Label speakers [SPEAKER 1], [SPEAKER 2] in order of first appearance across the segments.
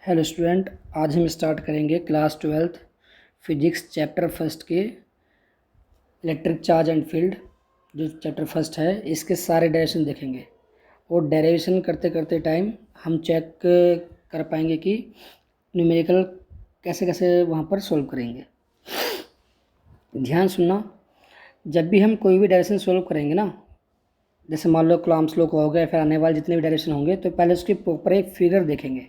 [SPEAKER 1] Hello student, आज हम start करेंगे class 12th physics chapter first के इलेक्ट्रिक चार्ज एंड फील्ड। जो चैप्टर फर्स्ट है इसके सारे डेरिवेशन देखेंगे और डेरिवेशन करते करते टाइम हम चेक कर पाएंगे कि न्यूमेरिकल कैसे कैसे वहाँ पर सॉल्व करेंगे। ध्यान सुनना, जब भी हम कोई भी डेरिवेशन सॉल्व करेंगे ना, जैसे मान लो कूलॉम्स लॉ का हो गया, फिर आने वाले जितने भी डेरिवेशन होंगे, तो पहले उसकी प्रॉपर एक फिगर देखेंगे।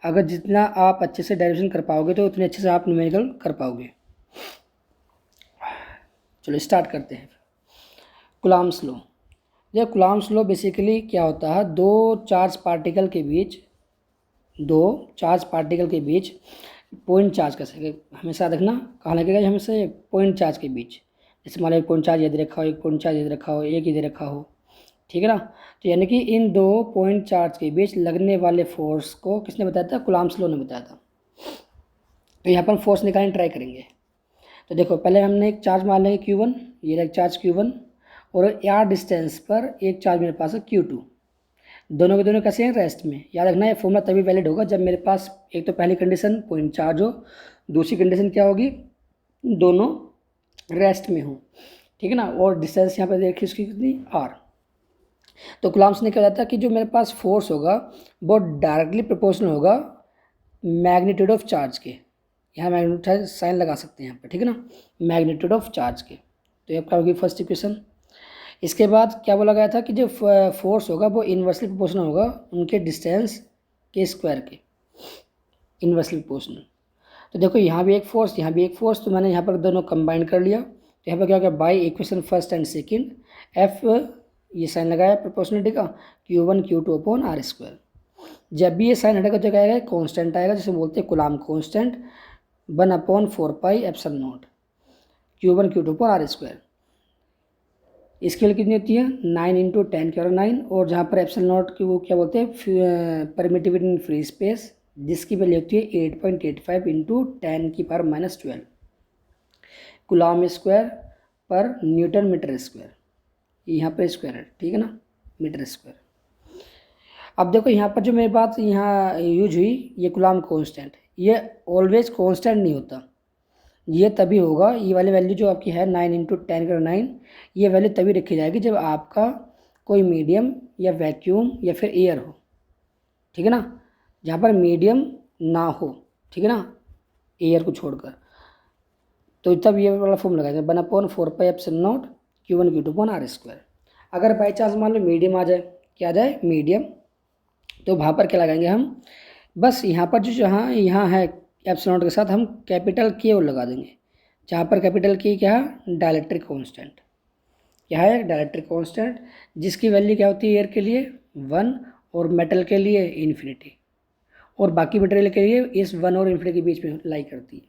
[SPEAKER 1] अगर जितना आप अच्छे से डेरिवेशन कर पाओगे तो उतने अच्छे से आप न्यूमेरिकल कर पाओगे। चलो स्टार्ट करते हैं। Coulomb's law. ये कूलॉम्स लॉ बेसिकली क्या होता है, दो चार्ज पार्टिकल के बीच पॉइंट चार्ज कर सके। हमेशा देखना कहाँ लगेगा, हमेशा पॉइंट चार्ज के बीच। जैसे मान लो एक पॉइंट चार्ज इधर रखा हो, एक पॉइंट चार्ज इधर रखा हो, एक इधर रखा हो, ठीक है ना। तो यानी कि इन दो पॉइंट चार्ज के बीच लगने वाले फोर्स को किसने बताया था? कूलॉम्स लॉ ने बताया था। तो यहाँ पर फोर्स निकालने ट्राई करेंगे। तो देखो, पहले हमने एक चार्ज मान लेंगे Q1, ये एक चार्ज Q1, और यार डिस्टेंस पर एक चार्ज मेरे पास है Q2। दोनों के दोनों कैसे हैं? रेस्ट में। याद रखना है फॉर्मूला तभी वैलिड होगा जब मेरे पास एक तो पहली कंडीशन पॉइंट चार्ज हो, दूसरी कंडीशन क्या होगी? दोनों रेस्ट में हो, ठीक है ना। और डिस्टेंस यहाँ पर देखिए उसकी कितनी, R। तो कूलॉम्स ने क्या बताया कि जो मेरे पास फोर्स होगा वो डायरेक्टली प्रोपोर्शनल होगा मैग्नीट्यूड ऑफ चार्ज के। यहाँ मैग्नीट्यूड साइन लगा सकते हैं यहाँ पर, ठीक है ना, मैग्नीट्यूड ऑफ चार्ज के। तो ये आपका होगी फर्स्ट इक्वेशन। इसके बाद क्या बोला गया था कि जो फोर्स होगा वो इन्वर्सली प्रोपोर्शनल होगा उनके डिस्टेंस के स्क्वायर के, इन्वर्सली प्रोपोर्शनल। तो देखो यहाँ भी एक फोर्स, यहाँ भी एक फोर्स, तो मैंने यहाँ पर दोनों कंबाइन कर लिया। तो यहाँ पर क्या हो गया, by equation first and second, F ये साइन लगाया प्रोपोर्शनलिटी का, Q1 Q2 upon R square. जब भी ये साइन हटेगा तो क्या आएगा? कॉन्स्टेंट आएगा, जिसे बोलते हैं coulomb constant, 1/4πε0 Q1 Q2 upon R square. इसकी वैल्यू कितनी होती है? 9 × 10⁹, और जहाँ पर ε0 की वो क्या बोलते हैं? परमिटिविटी इन फ्री स्पेस, जिसकी वैल्यू होती है 8.85 × 10⁻⁻12 कूलॉम स्क्वायर पर न्यूटन मीटर स्क्वायर। यहाँ पर स्क्वायर है, ठीक है ना, मीटर स्क्वायर। अब देखो यहाँ पर जो मेरी बात यहाँ यूज हुई, ये कूलॉम कांस्टेंट, ये ऑलवेज कांस्टेंट नहीं होता। ये तभी होगा, ये वाली वैल्यू जो आपकी है 9 × 10⁹, ये वैल्यू तभी रखी जाएगी जब आपका कोई मीडियम या वैक्यूम या फिर एयर हो, ठीक है ना। जहाँ पर मीडियम ना हो, ठीक है ना, एयर को छोड़कर, तो तब ये वाला फॉर्म लगाएंगे 1/4πε0 Q1 Q2 upon R square. अगर बाई चांस मान लो मीडियम आ जाए, क्या आ जाए? मीडियम, तो वहाँ पर क्या लगाएंगे हम? बस यहाँ पर जो जहाँ यहाँ है एप्सिलॉन के साथ हम कैपिटल K और लगा देंगे। जहाँ पर कैपिटल K क्या है? Dielectric constant. क्या है? डाइलेक्ट्रिक कांस्टेंट, जिसकी वैल्यू क्या होती है एयर के लिए? 1, और मेटल के लिए इन्फिनिटी, और बाकी मटेरियल के लिए इस 1 और इन्फिनिटी के बीच में लाई करती है।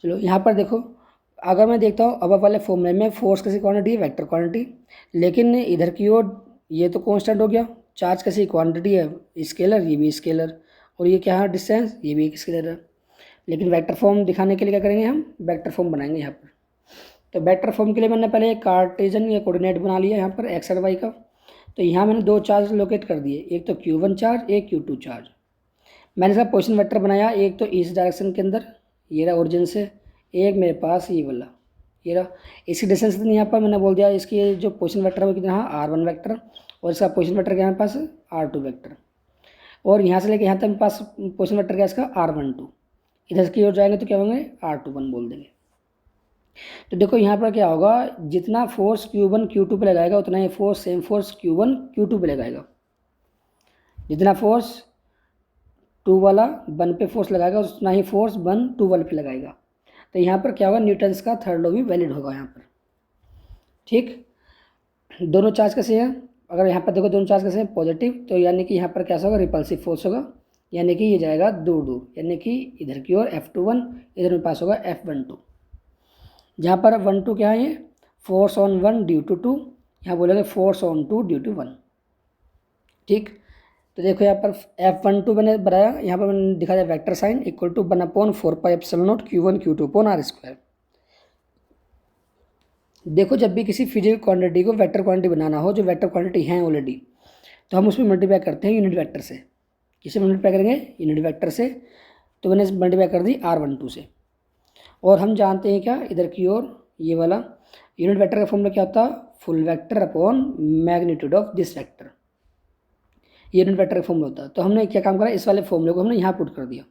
[SPEAKER 1] चलो यहाँ पर देखो, अगर मैं देखता हूँ अब वाले फॉर्मूले में फोर्स कैसी क्वांटिटी है? Vector quantity. लेकिन इधर की ओर ये तो कांस्टेंट हो गया, चार्ज कैसी क्वांटिटी है? स्केलर, ये भी स्केलर, और ये क्या है? डिस्टेंस, ये भी एक स्केलर है। लेकिन वेक्टर फॉर्म दिखाने के लिए क्या करेंगे हम? वेक्टर फॉर्म बनाएंगे यहाँ पर। तो वेक्टर फॉर्म के लिए मैंने पहले एक कार्टेजन या कोऑर्डिनेट बना लिया यहाँ पर एक्स और वाई का। तो यहाँ मैंने दो चार्ज लोकेट कर दिए, एक तो Q1 चार्ज, एक Q2 चार्ज। मैंने इसका पोजिशन वेक्टर बनाया, एक तो इस डायरेक्शन के अंदर, ये रहा ओरिजिन से, एक मेरे पास ये वाला, ये रहा। इसकी डिस्टेंस इतनी, यहाँ पर मैंने बोल दिया इसकी जो पोजिशन वेक्टर है वो कितना है? R1 वेक्टर, और इसका पोजिशन वेक्टर क्या है मेरे पास? R2 वेक्टर, और यहाँ से लेके यहाँ तक मेरे पास पोजिशन वेक्टर क्या है इसका? R12। इधर की ओर जाएंगे तो क्या होंगे? R21 बोल देंगे। तो देखो यहाँ पर क्या होगा, जितना फोर्स Q1 Q2 पे लगाएगा उतना ही force, same force Q1 Q2 पे लगाएगा। जितना फोर्स 2 वाला 1 पे फोर्स लगाएगा उतना ही फोर्स 1 2 वाले पे लगाएगा। तो यहाँ पर क्या होगा? न्यूटन्स का थर्ड लॉ भी वैलिड होगा यहाँ पर, ठीक। दोनों चार्ज कैसे हैं? अगर यहाँ पर देखो दोनों चार्ज कैसे हैं? पॉजिटिव, तो यानी कि यहाँ पर कैसा होगा? रिपल्सिव फोर्स होगा, यानी कि ये जाएगा दूर दूर, यानी कि इधर की ओर F21, इधर मेरे पास होगा F12। जहाँ पर 1 2 क्या है? ये फोर्स ऑन 1 ड्यू टू 2, यहाँ बोलेंगे फोर्स ऑन 2 ड्यू टू 1, ठीक। तो देखो यहाँ पर F12 मैंने बनाया, यहाँ पर मैंने दिखा दिया vector sign equal to 1/4πε0 Q1 Q2 upon R square. देखो जब भी किसी फिजिकल क्वांटिटी को वेक्टर क्वांटिटी बनाना हो, जो वेक्टर क्वांटिटी है ऑलरेडी, तो हम उसमें मल्टीप्लाई करते हैं यूनिट वेक्टर से। किसे मल्टीप्लाई करेंगे, यूनिट वेक्टर से, तो मैंने मल्टीप्लाई कर दी R12 से। और हम जानते हैं क्या, इधर की ओर ये वाला यूनिट वेक्टर का फॉर्मूला क्या होता है, full vector upon magnitude of this vector, unit vector का फॉर्मूला होता है। तो हमने क्या काम करा, इस वाले फॉर्मूले को हमने यहाँ पुट कर दिया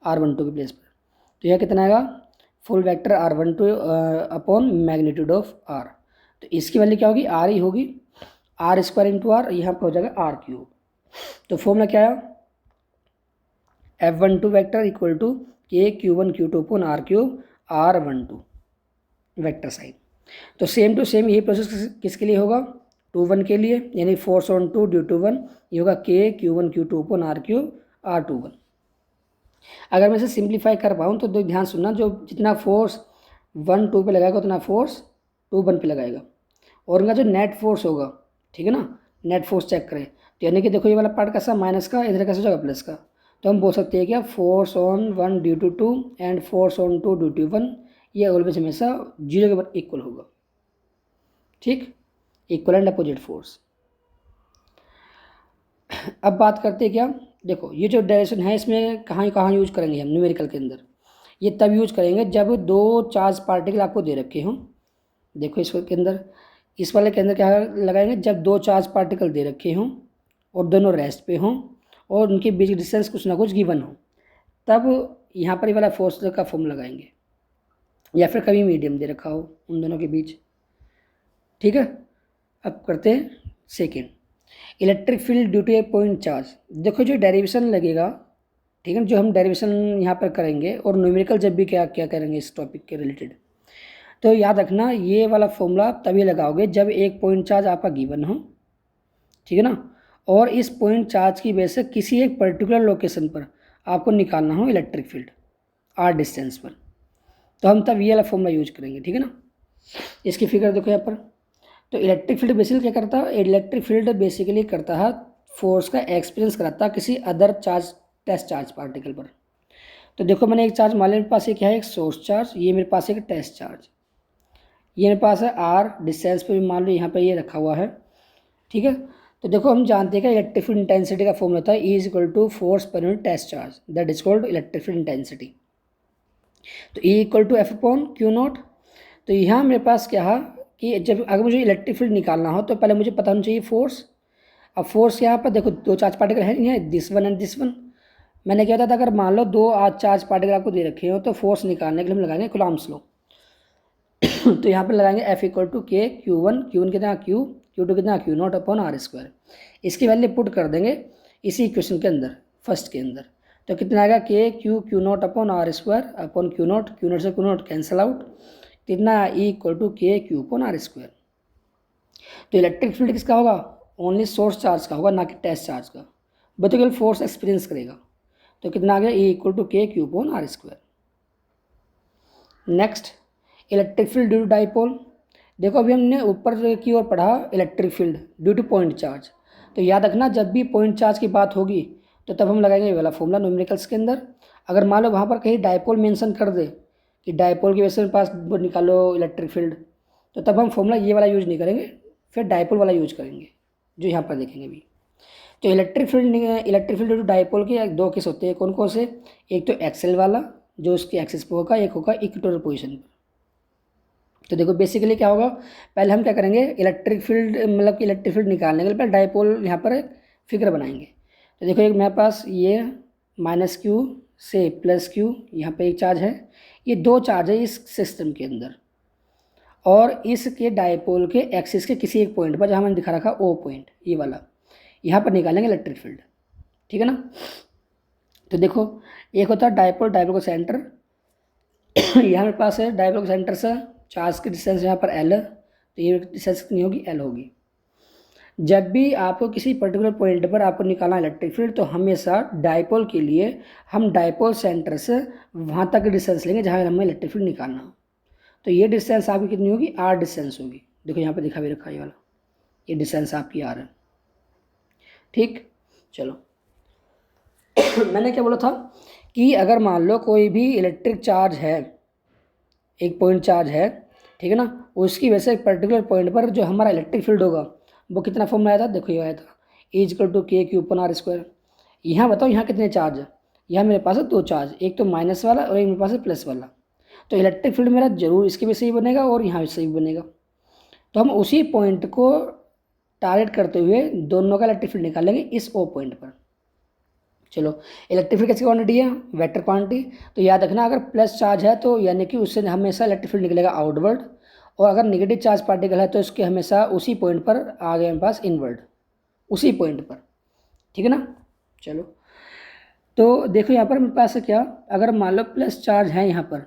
[SPEAKER 1] R12 के प्लेस पर। तो यह कितना आएगा, full vector R12 upon magnitude of R। तो इसकी वैल्यू क्या होगी, R ही होगी, R² इंटू R, यहाँ पर हो जाएगा R³। तो फॉर्मूला क्या है, F12 vector equal to KQ1 Q2 upon R³ R12 vector sign. तो सेम टू सेम यही प्रोसेस किसके लिए होगा, 2 1 के लिए, यानी फोर्स ऑन 2 ड्यू टू 1, ये होगा KQ1 Q2 upon R³ R21। अगर मैं इसे सिंप्लीफाई कर पाऊँ तो ध्यान सुनना, जो जितना फोर्स 1 2 पे लगाएगा उतना फोर्स 2 1 पे लगाएगा, और उनका जो नेट फोर्स होगा, ठीक है ना, नेट फोर्स चेक करें। तो यानी कि देखो ये वाला पार्ट कैसा माइनस का, इधर कैसा हो जाएगा प्लस का। तो हम बोल सकते हैं क्या, force on 1 due to 2 and force on 2 due to 1, ये ऑलवेज हमेशा 0 के बराबर इक्वल होगा, ठीक, इक्वल एंड अपोजिट फोर्स। अब बात करते हैं क्या, देखो ये जो डायरेक्शन है इसमें कहाँ यूज करेंगे हम न्यूमेरिकल के अंदर, ये तब यूज करेंगे जब 2 चार्ज पार्टिकल आपको दे रखे हों। देखो इसके अंदर, इस वाले के अंदर क्या लगाएंगे, जब 2 चार्ज पार्टिकल दे रखे हों और दोनों रेस्ट पे हों और उनके बीच डिस्टेंस कुछ ना कुछ गिवन हो, तब यहाँ पर ये वाला फोर्स का फॉर्म लगाएंगे, या फिर कभी मीडियम दे रखा हो उन दोनों के बीच, ठीक है। अब करते हैं second, electric field due to a point charge. देखो जो डेरिवेशन लगेगा, ठीक है, जो हम डेरिवेशन यहाँ पर करेंगे और न्यूमेरिकल जब भी क्या क्या करेंगे इस टॉपिक के रिलेटेड, तो याद रखना ये वाला फॉर्मूला तभी लगाओगे जब एक पॉइंट चार्ज आपका गिवन हो, ठीक है ना, और इस पॉइंट चार्ज की वजह से किसी एक पर्टिकुलर लोकेशन पर आपको निकालना हो इलेक्ट्रिक फील्ड r डिस्टेंस पर, तो हम तब ये वाला फॉर्मूला यूज करेंगे, ठीक है ना। इसकी फिगर देखो यहाँ पर। तो इलेक्ट्रिक फील्ड बेसिकली क्या करता है, इलेक्ट्रिक फील्ड बेसिकली करता है फोर्स का एक्सपीरियंस कराता है किसी other charge, test charge particle पर। तो देखो मैंने एक चार्ज मान लिया, मेरे पास एक क्या है, एक सोर्स चार्ज, ये मेरे पास एक टेस्ट चार्ज, ये मेरे पास है r डिस्टेंस पे भी मान लो यहाँ पर ये रखा हुआ है, ठीक है। तो देखो हम जानते हैं कि इलेक्ट्रिक फील्ड इंटेंसिटी का फॉर्मूला होता है E is equal to force per unit test charge, that is called electric field intensity. तो E इक्वल टू F/Q0। तो यहाँ मेरे पास क्या है कि जब अगर मुझे इलेक्ट्रिक फील्ड निकालना हो तो पहले मुझे पता होना चाहिए फोर्स। अब फोर्स यहाँ पर देखो 2 चार्ज पार्टिकल है नहीं है, this one and this one. मैंने क्या था, अगर मान लो 2 चार्ज पार्टिकल आपको दे रखे हो तो फोर्स निकालने के लिए हम लगाएंगे कूलॉम्स लॉ। तो यहाँ पर लगाएंगे F equal to KQ1, Q1 कितना Q, Q2 कितना Q0 अपॉन R²। इसकी वैल्यू पुट कर देंगे इसी इक्वेशन के अंदर, फर्स्ट के अंदर। तो कितना आएगा, KQ0 upon R² upon Q0, Q0 से Q0 कैंसिल आउट, कितना E equal to KQ upon R²। तो इलेक्ट्रिक फील्ड किसका होगा, ओनली सोर्स चार्ज का होगा, ना कि टेस्ट चार्ज का, बट फोर्स एक्सपीरियंस करेगा। तो कितना आ गया, E equal to KQ upon R²। Next, electric field due to dipole. देखो अभी हमने ऊपर की ओर पढ़ा electric field due to point charge. तो याद रखना जब भी पॉइंट चार्ज की बात होगी तो तब हम लगाएंगे ये वाला फॉर्मूला न्यूमेरिकल्स के अंदर। अगर मान लो वहाँ पर कहीं डाइपोल मेंशन कर दे कि डाइपोल की वजह से पास निकालो इलेक्ट्रिक फील्ड, तो तब हम फॉर्मूला ये वाला यूज नहीं करेंगे, फिर डाइपोल वाला यूज करेंगे जो यहाँ पर देखेंगे अभी। तो electric field due to dipole के 2 केस होते हैं, कौन कौन से, एक तो एक्सेल वाला जो उसकी एक्सिस पर होगा, एक होगा इक्वेटोरियल पोजीशन पर। तो देखो बेसिकली क्या होगा, पहले हम क्या करेंगे, इलेक्ट्रिक फील्ड मतलब कि इलेक्ट्रिक फील्ड निकालने के लिए पहले डाइपोल यहाँ पर एक फिगर बनाएंगे। तो देखो एक मेरे पास ये -Q से +Q, यहाँ पे एक चार्ज है, ये 2 चार्ज है इस सिस्टम के अंदर, और इसके डाइपोल के एक्सिस के किसी एक पॉइंट पर जहाँ मैंने दिखा रखा O पॉइंट, ये वाला, यहाँ पर निकालेंगे इलेक्ट्रिक फील्ड, ठीक है ना। तो देखो एक होता है डाइपोल का सेंटर, यहाँ मेरे पास है डाइपोल का सेंटर से चार्ज की डिस्टेंस यहाँ पर L है, तो ये डिस्टेंस कितनी होगी, L होगी। जब भी आपको किसी पर्टिकुलर पॉइंट पर आपको निकालना इलेक्ट्रिक फील्ड, तो हमेशा डाइपोल के लिए हम डाइपोल सेंटर से वहाँ तक डिस्टेंस लेंगे जहाँ हमें इलेक्ट्रिक फील्ड निकालना हो। तो ये डिस्टेंस आपकी कितनी होगी, R डिस्टेंस होगी। देखो यहाँ पर दिखा भी रखा है ये वाला, ये डिस्टेंस आपकी R है, ठीक। चलो मैंने क्या बोला था कि अगर मान लो कोई भी इलेक्ट्रिक चार्ज है, एक पॉइंट चार्ज है, ठीक है ना, उसकी वजह से एक पर्टिकुलर पॉइंट पर जो हमारा इलेक्ट्रिक फील्ड होगा वो कितना फॉर्म में आया था, देखो ये आया था E equal to KQ upon R²। यहाँ बताओ यहाँ कितने चार्ज है, यहाँ मेरे पास है 2 चार्ज, एक तो माइनस वाला और एक मेरे पास है प्लस वाला। तो इलेक्ट्रिक फील्ड मेरा जरूर इसके भी सही बनेगा और यहाँ भी सही बनेगा। तो हम उसी पॉइंट को टारगेट करते हुए दोनों का इलेक्ट्रिक फील्ड निकालेंगे इस ओ पॉइंट पर। चलो, इलेक्ट्रिक फील्ड कैसी क्वांटिटी है, वेक्टर क्वांटिटी। तो याद रखना अगर प्लस चार्ज है तो यानी कि उससे हमेशा इलेक्ट्रिक फील्ड निकलेगा आउटवर्ड, और अगर नेगेटिव चार्ज पार्टिकल है तो उसके हमेशा उसी पॉइंट पर आ गए मेरे पास इनवर्ड, उसी पॉइंट पर। ठीक है ना। चलो, तो देखो यहाँ पर मेरे पास क्या, अगर मान लो प्लस चार्ज है यहाँ पर,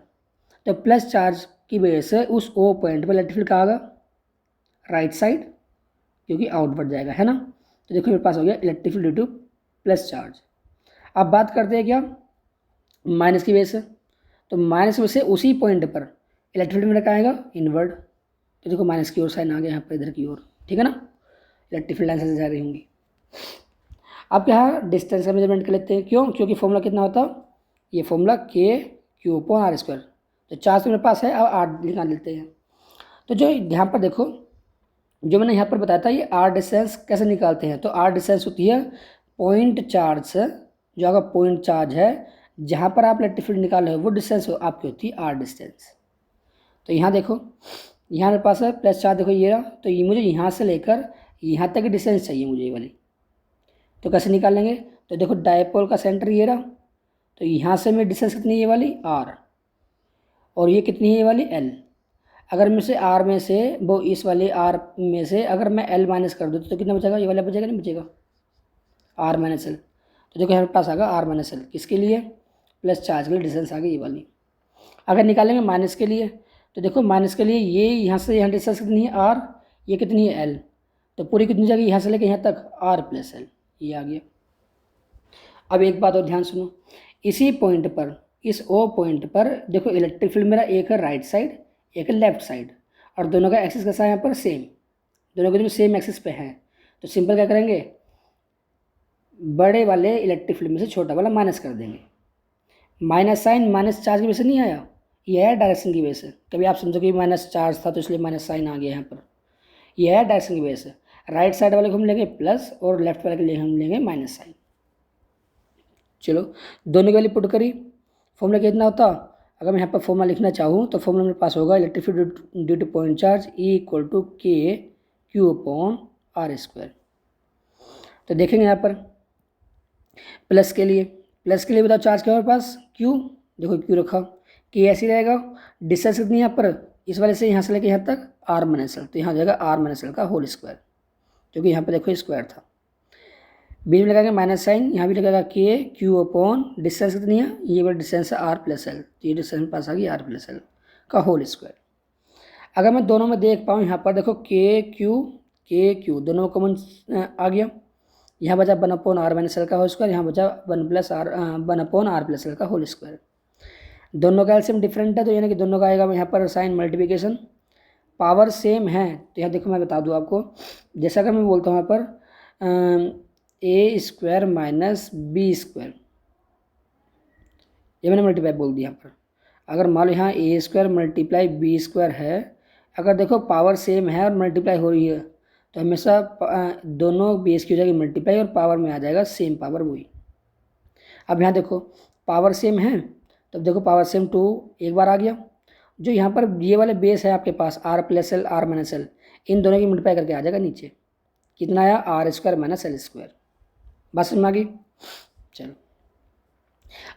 [SPEAKER 1] तो प्लस चार्ज की वजह से उस ओ पॉइंट पर इलेक्ट्रिक फील्ड कहाँ आएगा, राइट साइड, क्योंकि आउटवर्ड जाएगा, है ना। तो देखो मेरे पास हो गया electric field due two plus charge. अब बात करते हैं क्या, माइनस की वजह से। तो माइनस में से उसी पॉइंट पर इलेक्ट्रिक फील्ड मेरा कहाँ आएगा, इनवर्ड। तो देखो माइनस की ओर साइन आ गया यहाँ पर इधर की ओर, ठीक है ना। इलेक्ट्रिक फील्ड लाइन से जा रही होंगी। अब क्या है, डिस्टेंस का मेजरमेंट कर लेते हैं। क्यों, क्योंकि फॉर्मूला कितना होता, ये फॉर्मूला के क्यू अपॉन आर स्क्वायर। तो चार्ज तो मेरे पास है, अब आर निकाल लेते हैं। तो जो यहाँ पर देखो, जो मैंने यहाँ पर बताया था, ये आर डिस्टेंस कैसे निकालते हैं। तो आर डिस्टेंस होती है पॉइंट चार्ज से, जो आपका पॉइंट चार्ज है जहाँ पर आप इलेक्ट्रिक फील्ड निकाल रहे हो, वो डिस्टेंस आपकी होती है आर डिस्टेंस। तो यहाँ देखो, यहाँ मेरे पास है प्लस चार्ज, देखो ये रहा। तो ये मुझे यहाँ से लेकर यहाँ तक की डिस्टेंस चाहिए मुझे ये वाली। तो कैसे निकालेंगे, तो देखो डायपोल का सेंटर ये रहा। तो यहाँ से मेरी डिस्टेंस कितनी है, ये वाली आर, और ये कितनी है, ये वाली एल। अगर मैं से आर में से वो इस वाले आर में से अगर मैं एल माइनस कर दूँ तो कितना बचेगा, ये वाला बचेगा, नहीं बचेगा, आर माइनस एल। तो देखो हमारे पास आ गया आर माइनस एल, किसके लिए, प्लस चार्ज के लिए डिस्टेंस आ गई ये वाली। अगर निकालेंगे माइनस के लिए, तो देखो माइनस के लिए ये यहाँ से यहाँ डिस्टेंस कितनी है आर, ये कितनी है एल। तो पूरी कितनी जाएगी, यहाँ से लेकर यहाँ तक आर प्लस एल, ये आ गया। अब एक बात और ध्यान सुनो, इसी पॉइंट पर, इस ओ पॉइंट पर देखो इलेक्ट्रिक फील्ड मेरा एक है राइट साइड, एक है लेफ्ट साइड, और दोनों का एक्सिस कैसा है यहाँ पर, सेम, दोनों के सेम एक्सिस पे हैं। तो सिंपल क्या करेंगे, बड़े वाले इलेक्ट्रिक फील्ड में से छोटा वाला माइनस कर देंगे। माइनस साइन माइनस चार्ज की वजह से नहीं आया, ये आया डायरेक्शन की वजह से। कभी आप समझो कि माइनस चार्ज था तो इसलिए माइनस साइन आ गया यहाँ पर, ये आया डायरेक्शन की वजह से। राइट साइड वाले को हम लेंगे प्लस और लेफ्ट वाले के लिए हम लेंगे माइनस साइन। चलो, दोनों की वैल्यू पुट करी, फॉर्मूला कितना होता, अगर मैं यहाँ पर फॉर्मूला लिखना चाहूँ तो फॉर्मूला मेरे पास होगा electric field due to point charge E equal to K Q upon are square. तो देखेंगे यहाँ पर प्लस के लिए बताओ चार्ज क्या है मेरे पास, क्यू, देखो क्यू रखा, के ऐसे रहेगा, डिस्टेंस कितनी है यहाँ पर, इस वाले से यहाँ से लेकर यहाँ तक आर माइनस एल, तो यहाँ हो जाएगा आर माइनस एल का होल स्क्वायर, क्योंकि यहाँ पर देखो स्क्वायर था। बीच में लगाएंगे माइनस साइन, यहाँ भी लगेगा के क्यू अपॉन डिस्टेंस कितनी है, ये वाला डिस्टेंस है आर प्लस एल, तो ये डिस्टेंस पास आ गई आर प्लस एल का होल स्क्वायर। अगर मैं दोनों में देख पाऊँ, यहाँ पर देखो के क्यू दोनों में कॉमन आ गया, यहाँ बचा 1 अपॉन आर माइनस एल का होल स्क्वायर, यहाँ बचा 1 अपॉन आर प्लस एल का होल स्क्वायर। दोनों का एलसीएम डिफरेंट है, तो यानी कि दोनों का आएगा यहाँ पर साइन मल्टीप्लिकेशन। पावर सेम है तो यहाँ देखो मैं बता दूँ आपको, जैसा अगर मैं बोलता हूँ यहाँ पर ए स्क्वायर माइनस बी स्क्वायर, ये मैंने मल्टीप्लाई बोल दिया यहाँ पर। अगर मान लो यहाँ ए स्क्वायर मल्टीप्लाई बी स्क्वायर है, अगर देखो पावर सेम है और मल्टीप्लाई हो रही है तो हमेशा दोनों बेस की हो जाएगी मल्टीप्लाई और पावर में आ जाएगा सेम पावर वही। अब यहाँ देखो पावर सेम है, तब देखो पावर सेम 2 एक बार आ गया, जो यहाँ पर ये वाले बेस है आपके पास R plus L R minus L, इन दोनों की मल्टीप्लाई करके आ जाएगा नीचे, कितना आया R square minus L square. बात समझ में आ गई। चलो,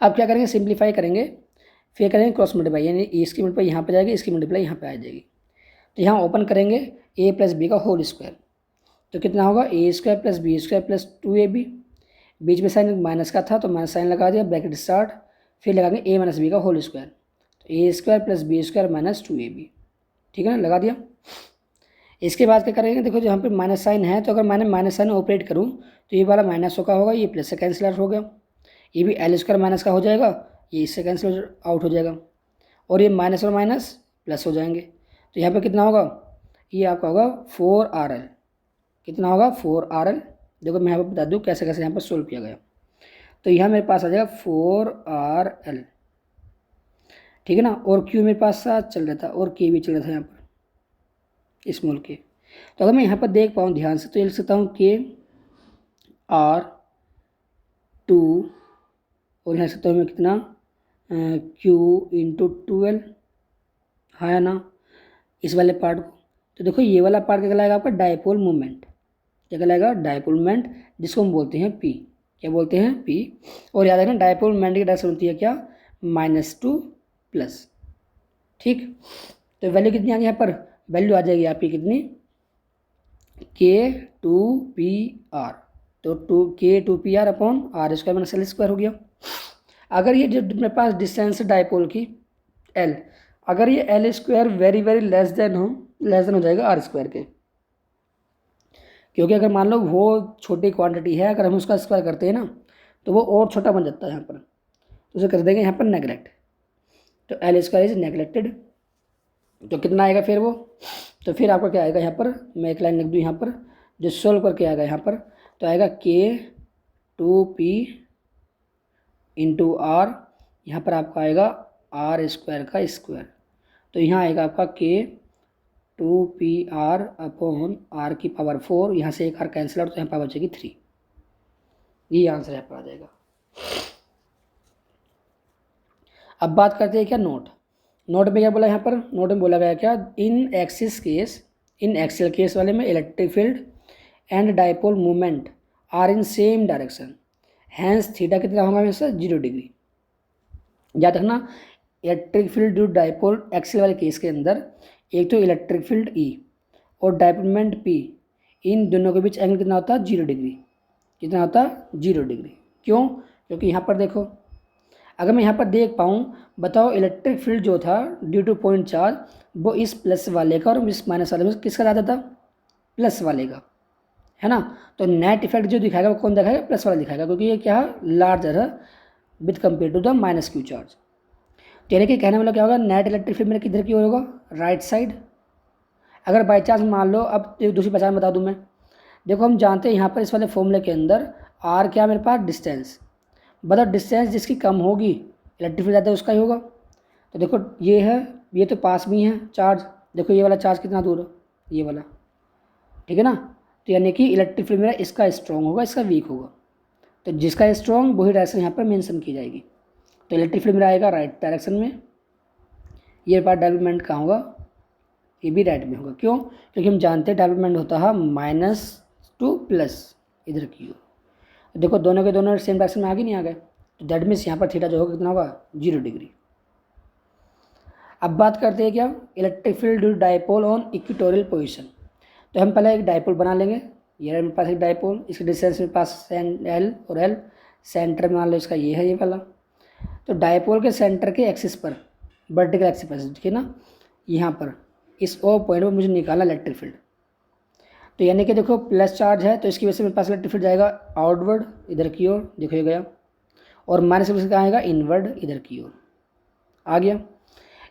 [SPEAKER 1] अब क्या करेंगे, सिंप्लीफाई करेंगे, फिर करेंगे क्रॉस मल्टीप्लाई, यानी इसकी मल्टीप्लाई यहाँ पे जाएगी, इसकी मल्टीप्लाई यहाँ पे आ जाएगी। तो यहाँ ओपन करेंगे ए प्लस बी का होल स्क्वायर, तो कितना होगा A square plus B square plus 2ab, बीच में साइन माइनस का था तो माइनस साइन लगा दिया, ब्रैकेट स्टार्ट, फिर लगाएंगे ए माइनस बी का होल स्क्वायर, तो A square plus B square minus 2ab, ठीक है ना, लगा दिया। इसके बाद क्या करेंगे, देखो यहाँ पे माइनस साइन है, तो अगर मैंने माइनस साइन ऑपरेट करूँ तो ये वाला माइनस का होगा, ये प्लस से कैंसिल आउट हो गया, ये भी एल स्क्वायर माइनस का हो जाएगा, ये इससे कैंसिल आउट हो जाएगा, और ये माइनस और माइनस प्लस हो जाएंगे। तो यहाँ पे कितना होगा, ये आपका होगा 4RL, कितना होगा 4RL। देखो मैं यहाँ पर बता दूँ कैसे कैसे यहाँ पर सोल्व किया गया। तो यहाँ मेरे पास आ जाएगा 4RL, ठीक है ना, और Q मेरे पास साथ चल रहा था और K भी चल रहा था यहाँ पर स्मॉल के। तो अगर मैं यहाँ पर देख पाऊँ ध्यान से तो लिख सकता हूँ K R 2 और यहाँ से तो हमें कितना Q इंटू 12, हाँ है ना, इस वाले पार्ट को। तो देखो ये वाला पार्ट क्या कहलाएगा आपका डायपोल मोमेंट, क्या कहलाएगा डायपोल मोमेंट, जिसको हम बोलते हैं P, क्या बोलते हैं P। और याद रखना डायपोल मोमेंट की डायरेक्शन होती है क्या, -2 प्लस, ठीक। तो वैल्यू कितनी आ गई यहाँ पर, वैल्यू आ जाएगी आपकी कितनी K2PR, तो K2PR upon R square minus L square हो गया। अगर ये जो मेरे पास डिस्टेंस डायपोल की L, अगर ये L square very very less than हो जाएगा R स्क्वायर के, क्योंकि अगर मान लो वो छोटी क्वांटिटी है, अगर हम उसका स्क्वायर करते हैं ना तो वो और छोटा बन जाता है यहाँ पर, तो उसे कर देंगे यहाँ पर नेगलेक्ट, तो L स्क्वायर इज नेगलेक्टेड। तो कितना आएगा फिर वो, तो फिर आपका क्या आएगा यहाँ पर, मैं एक लाइन लिख दूँ यहाँ पर जो सोल्व करके आएगा यहाँ पर, तो आएगा K2P इंटू R, यहाँ पर आपका आएगा R स्क्वायर का स्क्वायर, तो यहाँ आएगा आपका K2PR अपॉन R की पावर 4, यहाँ से एक R कैंसिल आउट, तो यहाँ पावर बचेगी 3, ये आंसर यहाँ पर आ जाएगा। अब बात करते हैं क्या नोट में क्या बोला यहाँ पर, नोट में बोला गया क्या, इन एक्सियल केस वाले में electric field and dipole movement are in same direction, hence theta कितना होगा हमेशा 0 डिग्री। याद रखना electric field due dipole axial वाले केस के अंदर एक तो इलेक्ट्रिक फील्ड E और डायपोल मोमेंट P, इन दोनों के बीच एंगल कितना होता है 0 डिग्री, कितना होता है 0 डिग्री। क्यों, क्योंकि यहाँ पर देखो अगर मैं यहाँ पर देख पाऊँ, बताओ इलेक्ट्रिक फील्ड जो था ड्यू टू पॉइंट चार्ज वो इस प्लस वाले का और इस माइनस वाले में किसका ज़्यादा था, प्लस वाले का, है ना। तो नेट इफेक्ट जो दिखाएगा वो कौन दिखाएगा, प्लस वाला दिखाएगा, क्योंकि ये क्या है लार्जर है with compare to the minus Q charge. तो यानी कि कहने वाला क्या होगा, नेट इलेक्ट्रिक फील्ड मेरा किधर की ओर होगा, राइट साइड। अगर बाई चांस मान लो, अब एक दूसरी पहचान बता दूँ मैं, देखो हम जानते हैं यहाँ पर इस वाले फॉर्मूले के अंदर आर क्या मेरे पास डिस्टेंस, बताओ डिस्टेंस जिसकी कम होगी इलेक्ट्रिक फील्ड ज़्यादा उसका ही होगा। तो देखो ये है, ये तो पास में ही है चार्ज, देखो ये वाला चार्ज कितना दूर है, ये वाला, ठीक है ना। तो यानी कि इलेक्ट्रिक फील्ड मेरा इसका स्ट्रॉन्ग होगा, इसका वीक होगा, तो जिसका स्ट्रॉन्ग वही डायरेक्शन यहाँ पर मेंशन की जाएगी। तो इलेक्ट्रिक फील्ड मेरा आएगा राइट डायरेक्शन में, ये पार्ट डेवलपमेंट कहाँ होगा, ये भी राइट में होगा। क्यों, क्योंकि हम जानते हैं डेवलपमेंट होता है -2 प्लस इधर की ओर। देखो दोनों के दोनों सेम डायरेक्शन में आगे नहीं आ गए, तो दैट मीन्स यहाँ पर थीटा जो होगा कितना होगा 0 डिग्री। अब बात करते हैं क्या, electric field due dipole on equatorial position. तो हम पहले एक डायपोल बना लेंगे, ये मेरे पास एक डायपोल, इसके डिस्टेंस मेरे पास L और L, सेंटर में मान लो इसका ये है ये वाला। तो डायपोल के सेंटर के एक्सिस पर, वर्टिकल एक्सिस पर, ठीक है ना, यहाँ पर इस ओ पॉइंट पर मुझे निकालना इलेक्ट्रिक फील्ड। तो यानी कि देखो प्लस चार्ज है तो इसकी वजह से मेरे पास इलेक्ट्रिक फील्ड जाएगा आउटवर्ड इधर की ओर, देखो ये गया, और माइनस की वजह से कहाँ आएगा इनवर्ड इधर की ओर आ गया।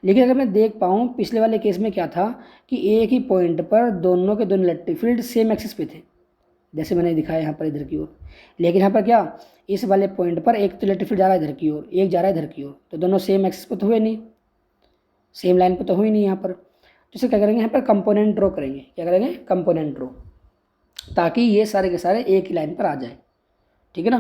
[SPEAKER 1] लेकिन अगर मैं देख पाऊँ पिछले वाले केस में क्या था कि एक ही पॉइंट पर दोनों के दोनों इलेक्ट्रिक फील्ड सेम एक्सिस पे थे, जैसे मैंने दिखाया यहाँ पर इधर की ओर। लेकिन यहाँ पर क्या, इस वाले पॉइंट पर एक तो इलेक्ट्रिक फील्ड जा रहा है इधर की ओर, एक जा रहा है इधर की ओर, तो दोनों सेम एक्सिस पर तो हुए नहीं, सेम लाइन पर तो हुई नहीं यहाँ पर। तो इसे क्या करेंगे, यहाँ पर कंपोनेंट ड्रॉ करेंगे, क्या करेंगे कंपोनेंट ड्रॉ, ताकि ये सारे के सारे एक ही लाइन पर आ जाए, ठीक है ना।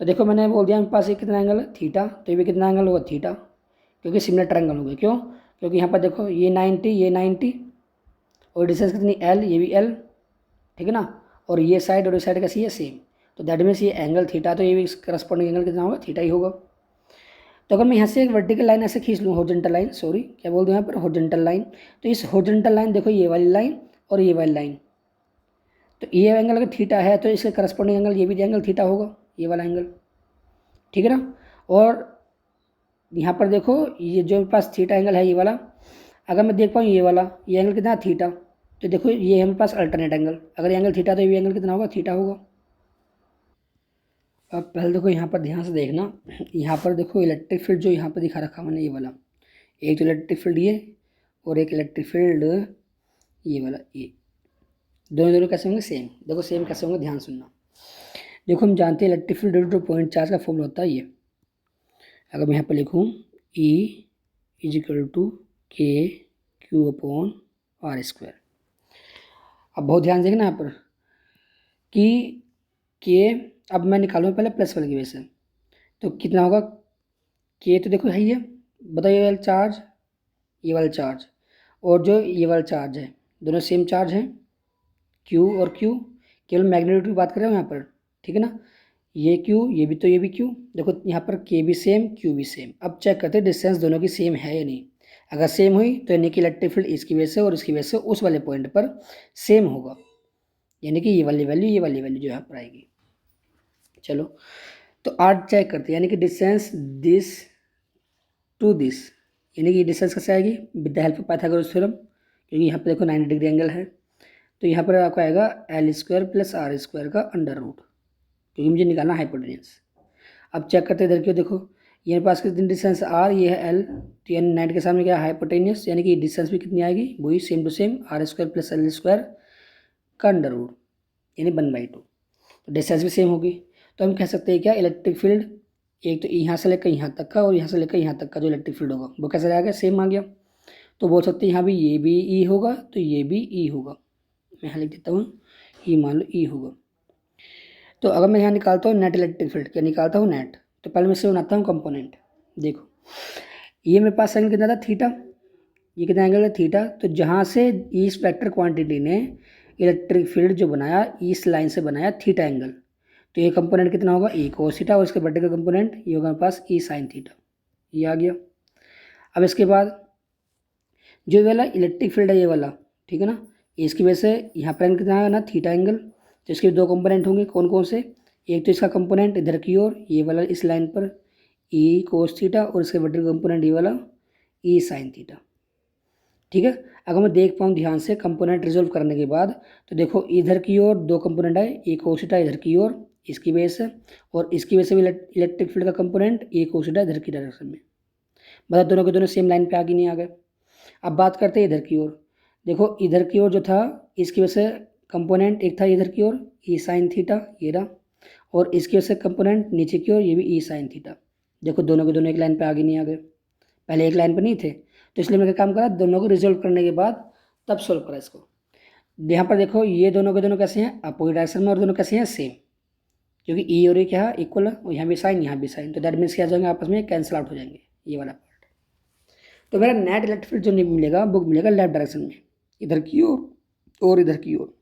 [SPEAKER 1] तो देखो मैंने बोल दिया मेरे पास ये कितना एंगल है थीटा, तो ये भी कितना एंगल होगा थीटा, क्योंकि सिमिलर ट्रायंगल हो गए। क्यों, क्योंकि यहाँ पर देखो ये 90 ये 90 और डिस्टेंस कितनी L, ये भी L, ठीक है ना, और ये साइड और ये साइड कैसी है सेम, तो दैट मीन्स ये एंगल थीटा, तो ये भी करस्पॉन्डिंग एंगल कितना होगा थीटा ही होगा। तो अगर मैं यहाँ से एक वर्टिकल लाइन ऐसे खींच लूँ, हॉरिजॉन्टल लाइन, सॉरी क्या बोल दूँ यहाँ पर हॉरिजॉन्टल लाइन, तो इस हॉरिजॉन्टल लाइन देखो ये वाली लाइन और ये वाली लाइन, तो ये एंगल अगर थीटा है तो इसके करस्पॉन्डिंग एंगल ये भी एंगल थीटा होगा, ये वाला एंगल, ठीक है ना। और यहाँ पर देखो ये जो मेरे पास थीटा एंगल है ये वाला, अगर मैं देख पाऊँ ये वाला ये एंगल कितना थीटा, तो देखो ये है मेरे पास अल्टरनेट एंगल, अगर ये एंगल थीटा तो ये एंगल कितना होगा थीटा होगा। अब पहले देखो यहाँ पर ध्यान से देखना, यहाँ पर देखो इलेक्ट्रिक फील्ड जो यहाँ पर दिखा रखा मैंने ये वाला, एक तो इलेक्ट्रिक फील्ड ये और एक इलेक्ट्रिक फील्ड ये वाला, ये दोनों दोनों कैसे होंगे सेम, देखो सेम कैसे होंगे ध्यान सुनना। देखो हम जानते हैं electric field due to point charge का फॉर्मूला होता है ये, अगर मैं यहाँ पर लिखूँ E = KQ/R²। अब बहुत ध्यान देखना यहाँ पर कि K अब मैं निकालूँ पहले प्लस वाले की वजह से, तो कितना होगा, के तो देखो है ही है, बताइए ये वाला चार्ज, ये वाला चार्ज और जो ये वाला चार्ज है, दोनों सेम चार्ज हैं, क्यू और क्यू, केवल मैग्नीट्यूड की बात कर रहे हो यहाँ पर, ठीक है ना। ये क्यू, ये भी, तो ये भी क्यू, देखो यहाँ पर के भी सेम, क्यू भी सेम। अब चेक करते हैं डिस्टेंस दोनों की सेम है या नहीं। अगर सेम हुई तो यानी कि इलेक्ट्रिक फील्ड इसकी वजह से और इसकी वजह से उस वाले पॉइंट पर सेम होगा, यानी कि ये वाली वैल्यू, ये वाली वैल्यू जो यहाँ पर आएगी। चलो तो आज चेक करते हैं, यानी कि डिस्टेंस दिस टू दिस, यानी कि डिस्टेंस कैसे आएगी, with the help of Pythagoras theorem, क्योंकि यहाँ पर देखो 90 डिग्री एंगल है, तो यहाँ पर आपको आएगा L square plus R square का अंडर रूट, क्योंकि मुझे निकालना हाइपोटेन्यूज। अब चेक करते हैं इधर क्यों, देखो ये पास कितनी डिस्टेंस आर, ये है एल, तो यानी 90 के सामने क्या है हाइपोटेन्यूज, यानी कि डिस्टेंस भी कितनी आएगी, वही same to same R square plus L square का अंडर रूट, यानी 1/2, तो डिस्टेंस भी सेम होगी। तो हम कह सकते हैं क्या, इलेक्ट्रिक फील्ड एक तो यहाँ से लेकर यहाँ तक का और यहाँ से लेकर यहाँ तक का जो इलेक्ट्रिक फील्ड होगा वो कैसे आ गया, सेम आ गया। तो बोल सकते हैं यहाँ भी ये भी ई होगा तो ये भी ई होगा, मैं यहाँ लिख देता हूँ, ये मान लो ई होगा। तो अगर मैं यहाँ निकालता हूँ नेट इलेक्ट्रिक फील्ड, क्या निकालता हूँ नेट, तो पहले मैं इससे बनाता हूँ कंपोनेंट। देखो ये मेरे पास एंगल कितना था, थीटा, ये कितना एंगल है, थीटा। तो जहाँ से इस वेक्टर क्वांटिटी ने इलेक्ट्रिक फील्ड जो बनाया इस लाइन से बनाया थीटा एंगल, तो ये कंपोनेंट कितना होगा, ई कोस थीटा, और इसके वर्टिकल कंपोनेंट ये होगा मेरे पास ई साइन थीटा, ये आ गया। अब इसके बाद जो ये वाला इलेक्ट्रिक फील्ड है ये वाला, ठीक है ना, इसकी वजह से यहाँ पर एंगल कितना आएगा ना, थीटा एंगल। तो इसके दो कंपोनेंट होंगे, कौन कौन से, एक तो इसका कंपोनेंट इधर की ओर ये वाला इस लाइन पर ई कोस थीटा, और इसके वर्टिकल कंपोनेंट ये वाला ई साइन थीटा, ठीक है। अगर मैं देख पाऊँ ध्यान से कंपोनेंट रिजोल्व करने के बाद, तो देखो इधर की ओर दो कंपोनेंट आए, ए कोस थीटा इधर की ओर इसकी वजह से, और इसकी वजह से भी इलेक्ट्रिक फील्ड का कंपोनेंट ए कोस थीटा इधर की डायरेक्शन में, मतलब दोनों के दोनों सेम लाइन पे आगे नहीं आ गए। अब बात करते हैं इधर की ओर, देखो इधर की ओर जो था इसकी वजह से कंपोनेंट एक था इधर की ओर ई साइन थीटा ये रहा, और इसकी वजह से कंपोनेंट नीचे की ओर ये भी ई साइन थीटा। देखो दोनों के दोनों एक लाइन पे आगे नहीं आ गए, पहले एक लाइन पर नहीं थे, तो इसलिए मैंने क्या काम करा, दोनों को रिजोल्व करने के बाद तब सोल्व करा इसको। यहाँ पर देखो ये दोनों के दोनों कैसे हैं, अपोजिट डायरेक्शन में, और दोनों कैसे हैं, सेम, क्योंकि ई और ये क्या है इक्वल है, और यहाँ भी साइन यहाँ भी साइन, तो दैट मीन्स क्या जाएंगे आपस में कैंसिल आउट हो जाएंगे ये वाला पार्ट। तो मेरा नेट इलेक्ट्रिक फील्ड जो नहीं मिलेगा वो मिलेगा लेफ्ट डायरेक्शन में, इधर की ओर और इधर की ओर।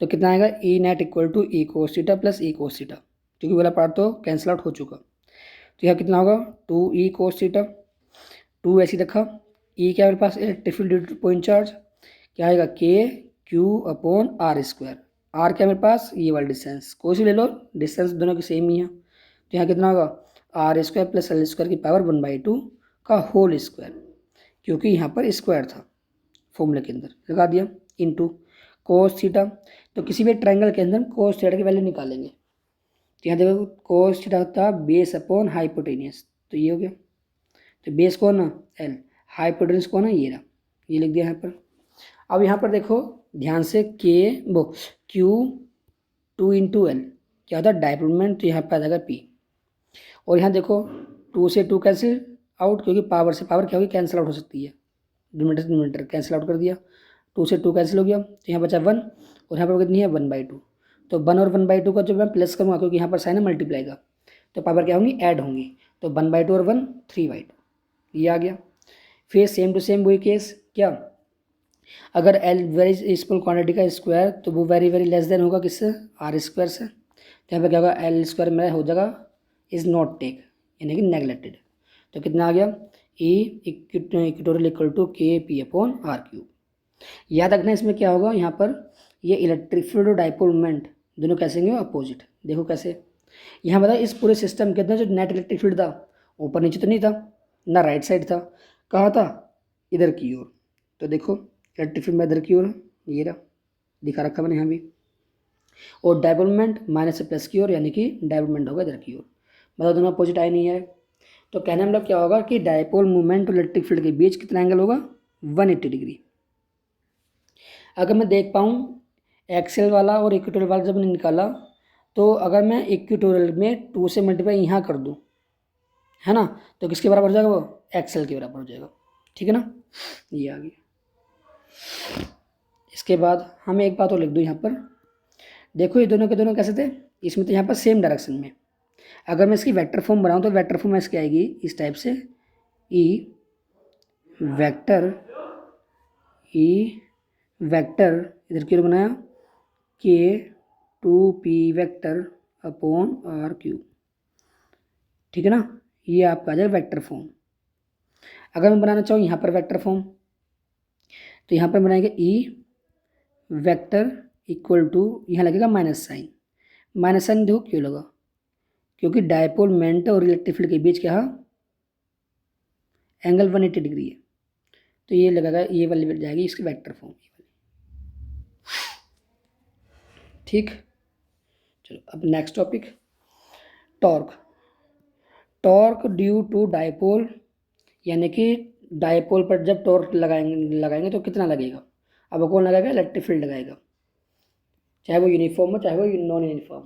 [SPEAKER 1] तो कितना आएगा, E net equal to E cos theta plus E cos theta, क्योंकि वाला पार्ट तो कैंसिल आउट हो चुका। तो यहाँ कितना होगा, 2 ई कोस थीटा, 2 ऐसी रखा, ई क्या मेरे पास electric field due to point charge, क्या आएगा k Q upon are square, r क्या मेरे पास ये वाला डिस्टेंस, कोई सी ले लो, डिस्टेंस दोनों की सेम ही है। तो यहाँ कितना होगा, R square plus L square की पावर 1/2 का होल स्क्वायर, क्योंकि यहाँ पर स्क्वायर था फॉर्मूले के अंदर, लगा दिया, इनटू कोस थीटा। तो किसी भी ट्रायंगल के अंदर हम कोस थीटा की वैल्यू निकालेंगे, तो यहाँ देखो कोस थीटा होता है बेस अपॉन हाइपोटेनियस, तो ये हो गया, तो बेस कौन है एल, हाइपोटेन्यूस कौन है ये रहा, ये लिख दिया यहाँ पर। अब यहाँ पर देखो ध्यान से के वो क्यू 2 इंटू एल क्या होता है डायपोल, तो यहाँ पर आ जाएगा पी, और यहाँ देखो 2 से 2 कैंसिल आउट, क्योंकि पावर से पावर क्या होगी कैंसिल आउट हो सकती है, डिनोमिनेटर कैंसिल आउट कर दिया, 2 से 2 कैंसिल हो गया, तो यहाँ बचा 1, और यहाँ पर कितनी है 1/2, तो 1 और 1/2 का जो मैं प्लस करूँगा क्योंकि यहाँ पर साइन है मल्टीप्लाई का, तो पावर क्या होंगी ऐड होंगी, तो 1/2 और 1 3/2 ये आ गया। फिर सेम टू सेम वही केस, क्या अगर एल वेरी स्मॉल क्वांटिटी का स्क्वायर तो वो वेरी वेरी लेस देन होगा किससे, आर स्क्वायर से, तो यहाँ पर क्या होगा एल स्क्वायर मेरा हो जाएगा इज़ नॉट टेक, यानी कि नेगलेक्टेड। तो कितना आ गया, ई इक्वेटोरियल इक्वल टू के पी अपॉन आर क्यूब। याद रखना इसमें क्या होगा, यहाँ पर ये इलेक्ट्रिक फील्ड और डाइपोल मोमेंट दोनों कैसे होंगे अपोजिट। देखो कैसे, यहाँ बता इस पूरे सिस्टम के अंदर जो नेट इलेक्ट्रिक फील्ड था ऊपर नीचे तो नहीं था ना, राइट साइड था, कहाँ था इधर की ओर। तो देखो इलेक्ट्रिक फील्ड में इधर की ओर ये रहा, दिखा रखा मैंने यहाँ भी, और डाइपोल मोमेंट माइनस से प्लस की ओर, यानी कि डाइपोल मोमेंट होगा इधर की ओर, मतलब दोनों अपोजिट आए नहीं है। तो कहने मतलब क्या होगा कि डाइपोल मोमेंट और इलेक्ट्रिक फील्ड के बीच कितना एंगल होगा 180 डिग्री। अगर मैं देख पाऊँ एक्सेल वाला और इक्वेटोरियल वाला जब मैंने निकाला, तो अगर मैं इक्वेटोरियल में 2 से मल्टीप्लाई यहाँ कर दूँ है ना, तो किसके बराबर हो जाएगा वो एक्सेल के बराबर हो जाएगा, ठीक है ना, ये आ गया। इसके बाद हमें एक बात और लिख दूँ यहाँ पर, देखो ये दोनों के दोनों कैसे थे इसमें तो यहाँ पर सेम डायरेक्शन में। अगर मैं इसकी वेक्टर फॉर्म बनाऊँ तो वेक्टर फॉर्म इसकी आएगी इस टाइप से, ई वेक्टर इधर की ओर बनाया K2P वेक्टर अपॉन RQ, ठीक है ना। ये आपका आ जाएगा वेक्टर फॉर्म। अगर मैं बनाना चाहूँ यहाँ पर वेक्टर फॉर्म, तो यहाँ पर बनाएंगे ई वेक्टर इक्वल टू, यहाँ लगेगा माइनस साइन। माइनस साइन देखो क्यों लगा, क्योंकि डायपोल मोमेंट और इलेक्ट्रिक फील्ड के बीच क्या एंगल 180 डिग्री है, तो ये लगेगा, ये वाली बन जाएगी इसकी वेक्टर फॉर्म। ठीक, चलो अब next topic, torque. Torque due to dipole, यानी कि डायपोल पर जब टॉर्क लगाएंगे तो कितना लगेगा। अब कौन लगाएगा, इलेक्ट्रिक फील्ड लगाएगा, चाहे वो यूनिफॉर्म हो चाहे वो नॉन यूनिफॉर्म।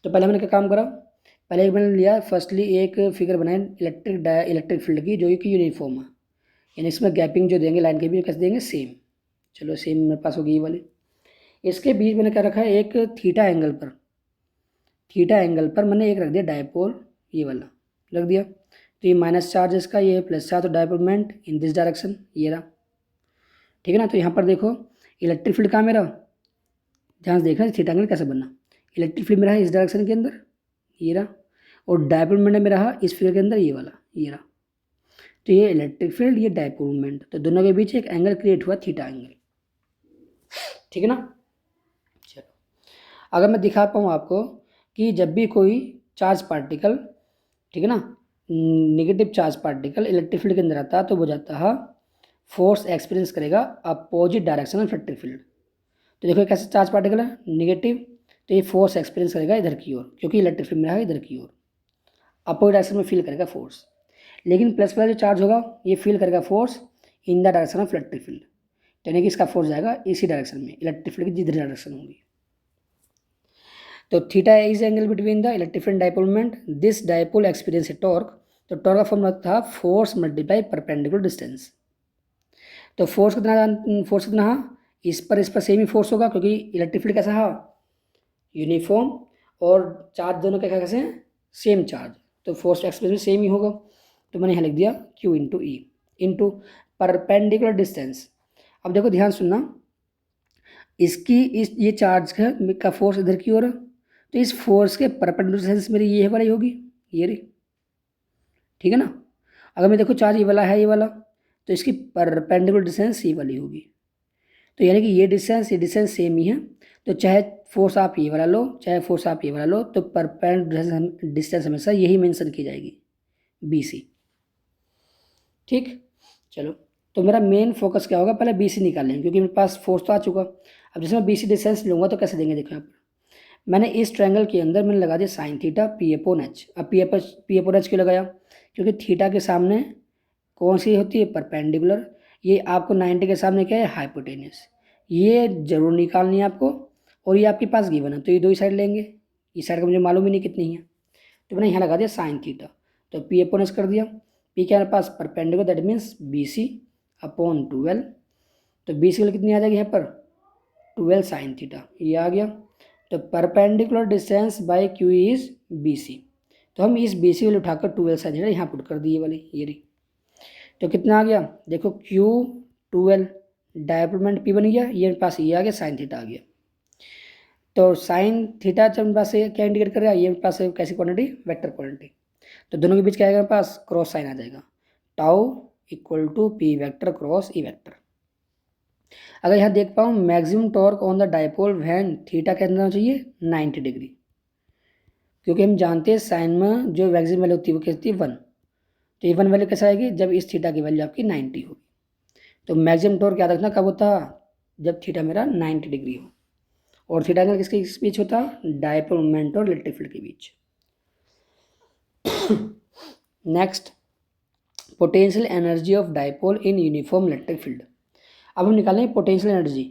[SPEAKER 1] तो पहले मैंने क्या काम करा, पहले मैंने लिया फर्स्टली एक फिगर बनाए इलेक्ट्रिक फील्ड की जो कि यूनिफॉर्म है, यानी इसमें गैपिंग जो देंगे लाइन के बीच कैसे देंगे, सेम। चलो सेम मेरे पास होगी ये वाली। इसके बीच मैंने क्या रखा है, एक थीटा एंगल पर मैंने एक रख दिया डायपोल, ये वाला रख दिया। तो ये माइनस चार्ज इसका, ये प्लस चार्ज, तो dipole moment in this direction, ये रहा, ठीक है ना। तो यहाँ पर देखो इलेक्ट्रिक फील्ड कहाँ मेरा, ध्यान से देखना थीटा एंगल कैसे बनना। इलेक्ट्रिक फील्ड मेरा है इस डायरेक्शन के अंदर, ये रहा, और डायपोल मोमेंट मेरा है इस फिगर के अंदर, ये वाला, ये रहा। तो ये इलेक्ट्रिक फील्ड, ये डायपोल मोमेंट, तो दोनों के बीच एक एंगल क्रिएट हुआ, थीटा एंगल, ठीक है ना। चलो अगर मैं दिखा पाऊँ आपको कि जब भी कोई चार्ज पार्टिकल, ठीक है ना, negative charge particle electric field के अंदर आता है तो वो जाता है फोर्स एक्सपीरियंस करेगा opposite direction of electric field. तो देखो कैसे चार्ज पार्टिकल है नेगेटिव, तो ये फोर्स एक्सपीरियंस करेगा इधर की ओर, क्योंकि इलेक्ट्रिक फील्ड में है इधर की ओर, अपोजिट डायरेक्शन में फील करेगा फोर्स। लेकिन प्लस वाला जो चार्ज होगा ये फील करेगा force in the direction of electric field, यानी कि इसका फोर्स जाएगा इसी डायरेक्शन में, इलेक्ट्रिक फील्ड की जिधर डायरेक्शन होगी। तो theta is angle between the electric field dipole moment, this dipole experience A torque. तो टॉर्क का फॉर्मूला था फोर्स मल्टीप्लाई परपेंडिकुलर डिस्टेंस। तो फोर्स कितना है, इस पर सेम ही फोर्स होगा, क्योंकि इलेक्ट्रिक फील्ड कैसा है, यूनिफॉर्म, और चार्ज दोनों क्या कैसे हैं, सेम चार्ज, तो फोर्स एक्सप्रेशन सेम ही होगा। तो मैंने यहाँ लिख दिया Q into E into perpendicular distance. अब देखो ध्यान सुनना, ये चार्ज का फोर्स इधर की ओर है, तो इस फोर्स के परपेंडिकुलर डिस्टेंस मेरी ये वाली होगी, ये रही, ठीक है ना। अगर मैं देखो चार्ज ये वाला है, ये वाला, तो इसकी परपेंडिकुलर डिस्टेंस ये वाली होगी। तो यानी कि ये डिस्टेंस सेम ही है, तो चाहे फोर्स आप ये वाला लो चाहे फोर्स आप ये वाला लो, तो परपेंडिकुलर डिस्टेंस हमेशा यही मेंशन की जाएगी, BC, ठीक। चलो तो मेरा मेन फोकस क्या होगा, पहले BC निकालेंगे, क्योंकि मेरे पास फोर्स तो आ चुका। अब जैसे मैं BC डिस्टेंस लूँगा तो कैसे देंगे, देखो यहाँ पर मैंने इस ट्रायंगल के अंदर मैंने लगा दिया साइन थीटा P/H। अब P/H क्यों लगाया, क्योंकि थीटा के सामने कौन सी होती है, परपेंडिकुलर। ये आपको 90 के सामने क्या है, हाइपोटेन्यूस। ये जरूर निकालनी है आपको, और ये आपके पास गिवन है, तो ये दो ही साइड लेंगे, इस साइड का मुझे मालूम ही नहीं कितनी है, तो मैंने यहाँ लगा दिया साइन थीटा। तो P/H कर दिया, P क्या मेरे पास perpendicular, that means BC upon 12। तो BC वाली कितनी आ जाएगी यहाँ पर 12 साइन थीटा, ये आ गया। तो perpendicular distance by Q is BC। तो हम इस BC वाले उठाकर 12 साइन थीटा यहाँ पुट कर दिए वाली, ये रही। तो कितना आ गया, देखो Q 12, डायपोल मोमेंट P बन गया, ये मेरे पास ये आ गया, साइन थीटा आ गया। तो साइन थीटा जब मेरे पास क्या इंडिकेट करेगा, ये मेरे पास कैसी क्वांटिटी, वेक्टर क्वांटिटी। तो दोनों के बीच क्या आएगा मेरे पास, क्रॉस साइन आ जाएगा, tau equal to P vector cross E vector. अगर यहाँ देख पाऊँ maximum torque on the dipole when theta क्या होना चाहिए, 90 डिग्री, क्योंकि हम जानते हैं साइन में जो मैक्सिमम वैल्यू होती है वो क्या होती है 1। तो ये 1 वैल्यू कैसे आएगी, जब इस थीटा की वैल्यू आपकी 90 होगी। तो मैक्सिमम टॉर्क याद रखना कब होता है, जब थीटा मेरा 90 डिग्री हो। और थीटा एंगल किसके बीच होता है, डायपोल मोमेंट और इलेक्ट्रिक फील्ड के बीच। Next, potential energy of dipole in uniform electric field. अब हम निकालेंगे पोटेंशियल एनर्जी,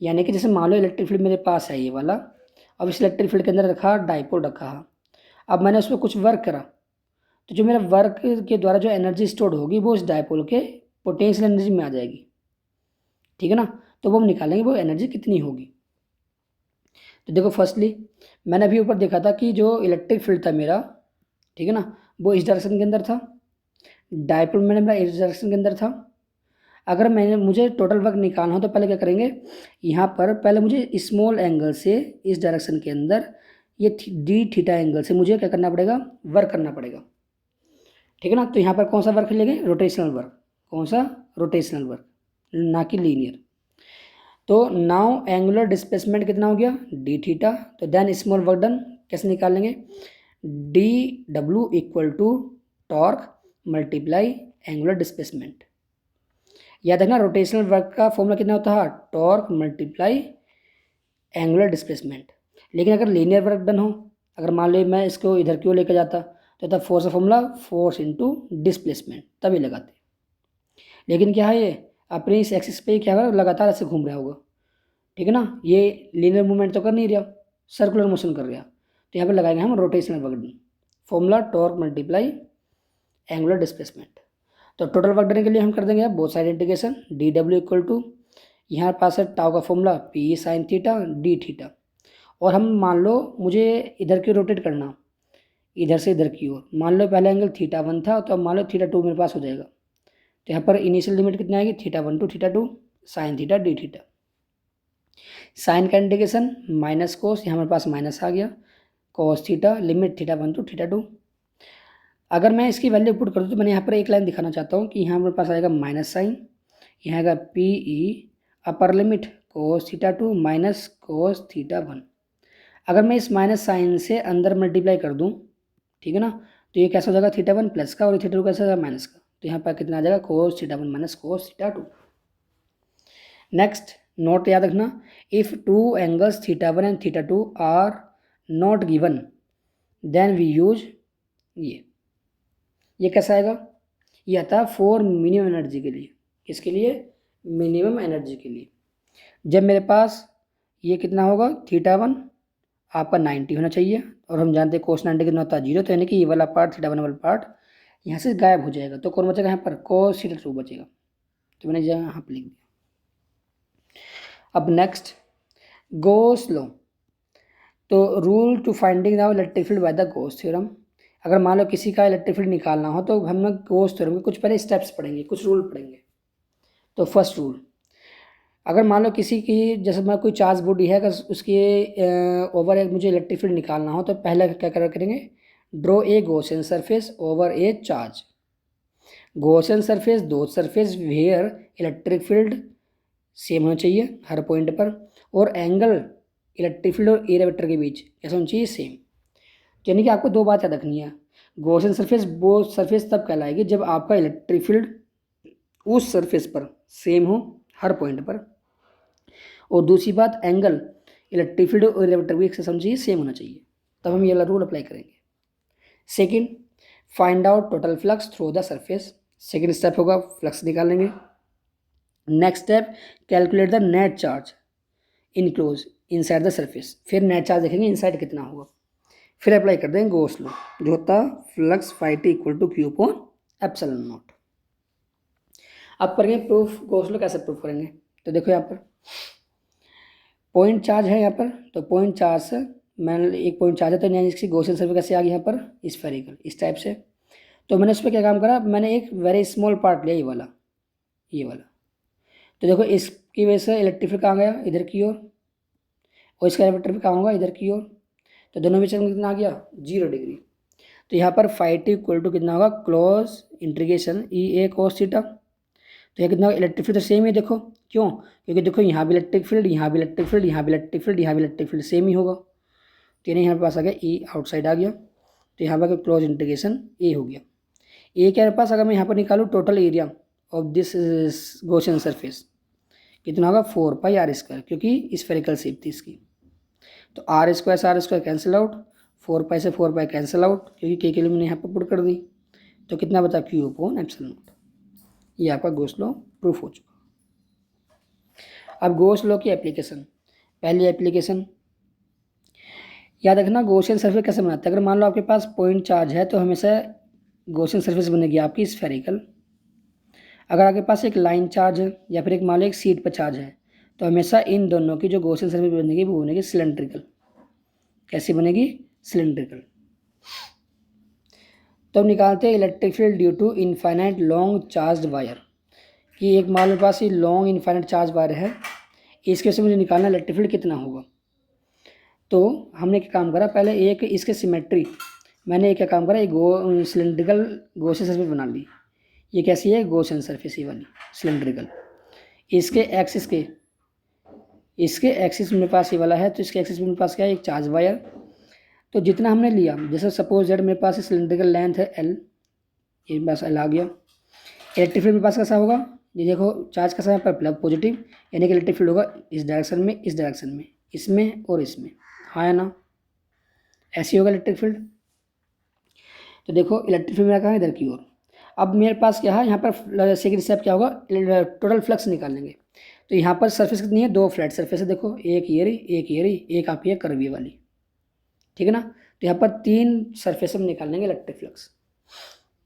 [SPEAKER 1] यानी कि जैसे मान लो इलेक्ट्रिक फील्ड मेरे पास है ये वाला, अब इस इलेक्ट्रिक फील्ड के अंदर रखा डायपोल रखा, अब मैंने उसमें कुछ वर्क करा, तो जो मेरा वर्क के द्वारा जो एनर्जी स्टोर्ड होगी वो इस डायपोल के पोटेंशियल एनर्जी में आ जाएगी, ठीक है ना। तो वो हम निकालेंगे वो एनर्जी कितनी होगी। तो देखो फर्स्टली मैंने अभी ऊपर देखा था कि जो इलेक्ट्रिक फील्ड था मेरा, ठीक है ना, वो इस डायरेक्शन के अंदर था, डायपोल मैंने मेरा इस डायरेक्शन के अंदर था। अगर मुझे टोटल वर्क निकालना हो तो पहले क्या करेंगे, यहाँ पर पहले मुझे स्मॉल एंगल से इस डायरेक्शन के अंदर ये डी थीटा एंगल से मुझे क्या करना पड़ेगा, वर्क करना पड़ेगा, ठीक है ना। तो यहाँ पर कौन सा वर्क लेंगे, रोटेशनल वर्क, कौन सा, रोटेशनल वर्क, ना कि लीनियर। तो नाउ एंगुलर डिस्प्लेसमेंट कितना हो गया, डी थीटा। तो देन स्मॉल वर्क डन कैसे निकालेंगे, D W equal to torque multiply angular displacement. याद रखना रोटेशनल वर्क का फॉर्मूला कितना होता है, टॉर्क मल्टीप्लाई एंगुलर डिस्प्लेसमेंट। लेकिन अगर लीनियर वर्क डन हो, अगर मान लो मैं इसको इधर क्यों लेकर जाता, तो तब फोर्स का फॉर्मूला फोर्स इंटू डिस्प्लेसमेंट तभी लगाते। लेकिन क्या है, ये अपनी इस एक्सिस पे क्या होगा, लगातार ऐसे घूम रहा होगा, ठीक है ना, ये लीनियर मूवमेंट तो कर नहीं रहा, सर्कुलर मोशन कर रहा। तो यहाँ पर लगाएंगे हम rotational work done, formula torque multiply angular displacement. तो टोटल वर्क डन के लिए हम कर देंगे both side integration, D W equal to, यहाँ पास है टाउ का फॉर्मूला P sine theta D theta. और हम मान लो मुझे इधर की रोटेट करना, इधर से इधर की ओर, मान लो पहले एंगल थीटा 1 था, तो अब मान लो थीटा 2 मेरे पास हो जाएगा। तो यहाँ पर इनिशियल लिमिट कितनी आएगी, theta 1 to theta 2 sine theta D theta. Sine का इंटीग्रेशन माइनस कोस, यहाँ मेरे पास माइनस आ गया, cos theta limit theta 1 to theta 2। अगर मैं इसकी वैल्यू पुट कर दूँ तो मैंने यहाँ पर एक लाइन दिखाना चाहता हूँ कि यहाँ मेरे पास आएगा माइनस साइन, यहाँ आएगा पी ई अपर लिमिट कोस थीटा 2 माइनस कोस थीटा 1। अगर मैं इस माइनस साइन से अंदर मल्टीप्लाई कर दूँ, ठीक है ना, तो ये कैसा हो जाएगा, थीटा 1 प्लस का, और थीटा 2 कैसा हो जाएगा, माइनस का। तो यहाँ पर कितना आ जाएगा, cos theta 1 minus cos theta 2। Next note याद रखना, if two angles theta 1 and theta 2 are not given then we use ये कैसा आएगा, ये आता है फॉर मिनिमम एनर्जी के लिए, किसके लिए, मिनिमम एनर्जी के लिए। जब मेरे पास ये कितना होगा, थीटा 1 आपका 90 होना चाहिए, और हम जानते हैं कोस 90 कितना होता है 0, तो यानी कि ये वाला पार्ट थीटा 1 वाला पार्ट यहाँ से गायब हो जाएगा। तो कौन बचेगा यहाँ पर, कोस थीटा 2 बचेगा। तो मैंने यहाँ पर लिख दिया। अब नेक्स्ट गॉस लॉ, तो rule to finding the electric field by the Gauss theorem. अगर मान लो किसी का इलेक्ट्रिक फील्ड निकालना हो तो हम लोग गॉस थ्योरम के कुछ पहले स्टेप्स पढ़ेंगे, कुछ रूल पढ़ेंगे। तो फर्स्ट रूल, अगर मान लो किसी की, जैसे मैं कोई चार्ज बॉडी है, अगर उसके ओवर एक मुझे इलेक्ट्रिक फील्ड निकालना हो तो पहले क्या करेंगे, draw a Gaussian surface over a charge. Gaussian surface दो surface where electric field same होना चाहिए हर पॉइंट पर, और एंगल इलेक्ट्रिक फील्ड और एरिया वेक्टर के बीच कैसा होना चाहिए, सेम। यानी कि आपको दो बात याद रखनी है, गॉसियन सरफेस वो सरफेस तब कहलाएगी जब आपका इलेक्ट्रिक फील्ड उस सरफेस पर सेम हो हर पॉइंट पर, और दूसरी बात एंगल इलेक्ट्रिक फील्ड और एरिया वेक्टर भी एक समझिए सेम होना चाहिए, तब हम ये वाला रूल अप्लाई करेंगे। Second, find out total flux through the surface. Second step होगा फ्लक्स निकालेंगे। Next step, calculate the net charge enclose inside the surface. फिर नेट चार्ज देखेंगे इनसाइड कितना होगा, फिर अप्लाई कर देंगे गॉस लॉ, जो होता है flux phi equal to Q upon epsilon naught. अब करेंगे प्रूफ, गॉस लॉ कैसे प्रूफ करेंगे। तो देखो यहाँ पर पॉइंट चार्ज है, यहाँ पर तो पॉइंट चार्ज से मैंने एक पॉइंट चार्ज है, तो यानी इसकी गॉसियन सरफेस कैसे आ गई यहाँ पर, स्फेरिकल इस टाइप से। तो मैंने उस पर क्या काम करा, मैंने एक वेरी स्मॉल पार्ट लिया, ये वाला। तो देखो इसकी वजह से इलेक्ट्रिक फील्ड कहाँ गया, इधर की ओर, और इसका इलेक्ट्रिक फील्ड कहाँ होगा, इधर की ओर। तो दोनों बीच में कितना आ गया, 0 डिग्री। तो यहाँ पर फाइट इक्वल टू कितना होगा, क्लोज इंटीग्रेशन ई ए कोस थीटा। तो ये कितना, इलेक्ट्रिक फील्ड तो सेम ही, देखो क्यों, क्योंकि देखो यहाँ भी इलेक्ट्रिक फील्ड, यहाँ भी इलेक्ट्रिक फील्ड, यहाँ भी इलेक्ट्रिक फील्ड, यहाँ भी इलेक्ट्रिक फील्ड सेम ही होगा। तो यानी यहाँ पास आ गया ई आउटसाइड आ गया, तो यहाँ पर क्लोज इंटीग्रेशन ए हो गया। ए के पास अगर मैं यहाँ पर निकालूँ total area of this Gaussian surface कितना होगा, 4 पाई आर स्क्वायर, क्योंकि स्फेरिकल शेप थी इसकी। तो आर स्क्वायर कैंसिल आउट, 4 पाई से 4 पाई कैंसिल आउट, क्योंकि के लिए मैंने यहाँ पर पुट कर दी। तो कितना बचा, क्यू अपॉन एप्सिलॉन नॉट। ये आपका गॉस लॉ प्रूफ हो चुका। अब गॉस लॉ की एप्लीकेशन, पहली एप्लीकेशन याद रखना, गॉसियन सरफेस कैसे बनाते हैं। अगर मान लो आपके पास पॉइंट चार्ज है तो हमेशा गॉसियन सरफेस बनेगी आपकी स्फेरिकल। अगर आपके पास एक लाइन चार्ज है या फिर एक मान लो एक सीट पर चार्ज है तो हमेशा इन दोनों की जो गॉसियन सरफेस बनेगी वो बनेगी सिलेंड्रिकल। कैसी बनेगी? सिलेंड्रिकल। तो अब निकालते हैं electric field due to infinite long charge wire, कि एक मान मेरे पास ये लॉन्ग इनफाइनाइट चार्ज वायर है, इसके से मुझे निकालना इलेक्ट्रिक फील्ड कितना होगा। तो हमने क्या काम करा, पहले एक इसके सिमेट्री, मैंने क्या काम करा, एक सिलेंड्रिकल गॉसियन सरफेस बना ली। ये कैसी है? गॉसियन सरफेस ही वाली सिलेंड्रिकल। इसके एक्सिस मेरे पास ये वाला है, तो इसके एक्सिस में मेरे पास क्या है? एक चार्ज वायर। तो जितना हमने लिया, जैसे सपोज जेड मेरे पास सिलेंड्रिकल लेंथ है एल, ये मेरे पास एल आ गया। इलेक्ट्रिक फील्ड मेरे पास कैसा होगा? ये देखो चार्ज कैसा है पर प्लस पॉजिटिव, यानी कि इलेक्ट्रिक फील्ड होगा इस डायरेक्शन में, इस डायरेक्शन में, इसमें और इसमें, हाँ या ना? ऐसे होगा इलेक्ट्रिक फील्ड। तो देखो इलेक्ट्रिक फील्ड मेरा कहाँ है? इधर की ओर। अब मेरे पास क्या है यहाँ पर, सेकंड स्टेप क्या होगा? टोटल फ्लक्स निकालेंगे। तो यहाँ पर सरफेस कितनी है? 2 फ्लैट सरफेस है, देखो एक ये रही, एक ये रही, एक आपकी है कर्वी वाली, ठीक है ना। तो यहाँ पर 3 सरफेस हम निकालेंगे इलेक्ट्रिक फ्लक्स।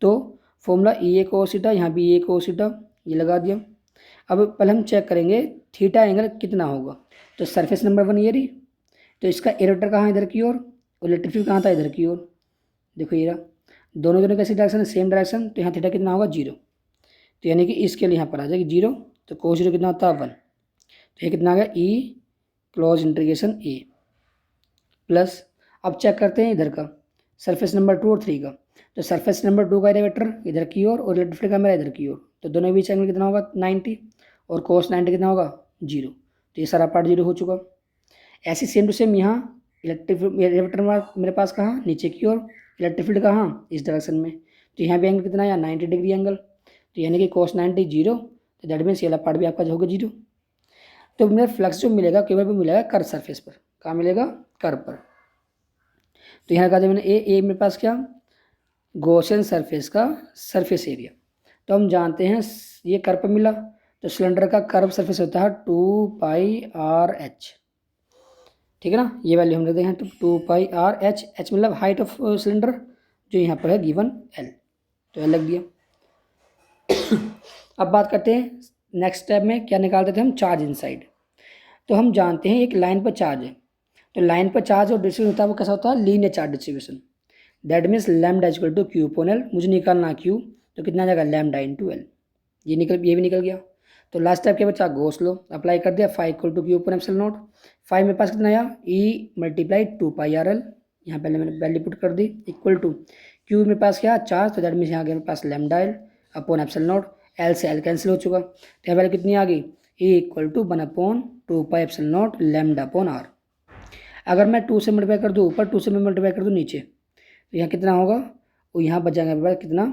[SPEAKER 1] तो फॉर्मूला ई ए कोस थीटा, यहाँ भी ए कोस थीटा, ये लगा दिया। अब पहले हम चेक करेंगे थीटा एंगल कितना होगा। तो सरफेस नंबर 1 ये रही, तो इसका एरोटर कहाँ है? इधर की ओर, और इलेक्ट्रिक फील्ड कहाँ था? इधर की ओर। देखो ये रहा, दोनों कैसी डायरेक्शन है? Same direction. तो यहाँ थीटा कितना होगा? 0। तो यानी कि इसके लिए यहाँ पर आ जाएगी 0, तो कोस 0 कितना होता है? 1। तो ये कितना आ गया? ई क्लोज इंटीग्रेशन ए प्लस। अब चेक करते हैं इधर का, सरफेस नंबर 2 और 3 का। तो सरफेस नंबर 2 का एरिया इधर की ओर और इलेक्ट्रिक फील्ड का मेरा इधर की ओर, तो दोनों के बीच एंगल कितना होगा? 90, और कोस 90 कितना होगा? 0। तो ये सारा पार्ट 0 हो चुका। ऐसी सेम टू सेम यहाँ इलेक्ट्रिक एरिया मेरे पास कहाँ? नीचे की ओर। इलेक्ट्रिक फील्ड कहाँ? इस डायरेक्शन में। तो यहाँ भी एंगल कितना है? 90 डिग्री एंगल। तो यानी कि कोस 90 0, तो दैट मीन्स ये वाला पार्ट भी आपका जो होगा 0। तो मेरा फ्लक्स जो मिलेगा केवल भी मिलेगा कर्व सरफेस पर। कहाँ मिलेगा? कर्व पर। तो यहाँ कहा मैंने ए मेरे पास क्या? गॉसियन सरफेस का सरफेस एरिया। तो हम जानते हैं ये कर्व पर मिला, तो सिलेंडर का कर्व सरफेस होता है 2πr/h, ठीक है ना। ये वैल्यू हम रखते हैं, तो 2πr/h, h मतलब हाइट ऑफ सिलेंडर, जो यहाँ पर है गिवन l, तो l लग दिया। अब बात करते हैं नेक्स्ट स्टेप में क्या निकालते थे हम? Charge inside. तो हम जानते हैं एक लाइन पर चार्ज है, तो लाइन पर चार्ज और डिस्ट्रीब्यूशन होता है वो कैसा होता है? Linear charge distribution. That means lambda equal to Q upon L. मुझे निकालना क्यू, तो कितना आ जाएगा? Lambda into L. ये भी निकल गया। तो लास्ट स्टेप क्या बचा? गॉस लॉ अप्लाई कर दिया, phi equal to Q upon epsilon naught. 5 मेरे पास कितना आया? ई मल्टीप्लाई 2πrl, यहाँ पहले मैंने वैल्यू पुट कर दी, इक्वल टू क्यू मेरे पास क्या? चार्ज, तो दैट मीन्स यहाँ गया मेरे पास lambda l upon epsilon naught. L से एल कैंसिल हो चुका, तो यहाँ वैल्यू कितनी आ गई? E equal to 1/2π epsilon naught lambda upon r. अगर मैं 2 से मल्टीप्लाई कर दूँ ऊपर, 2 से मैं मल्टीप्लाई कर दूँ नीचे, तो यहाँ कितना होगा? और यहाँ बच जाएगा मेरे पास कितना?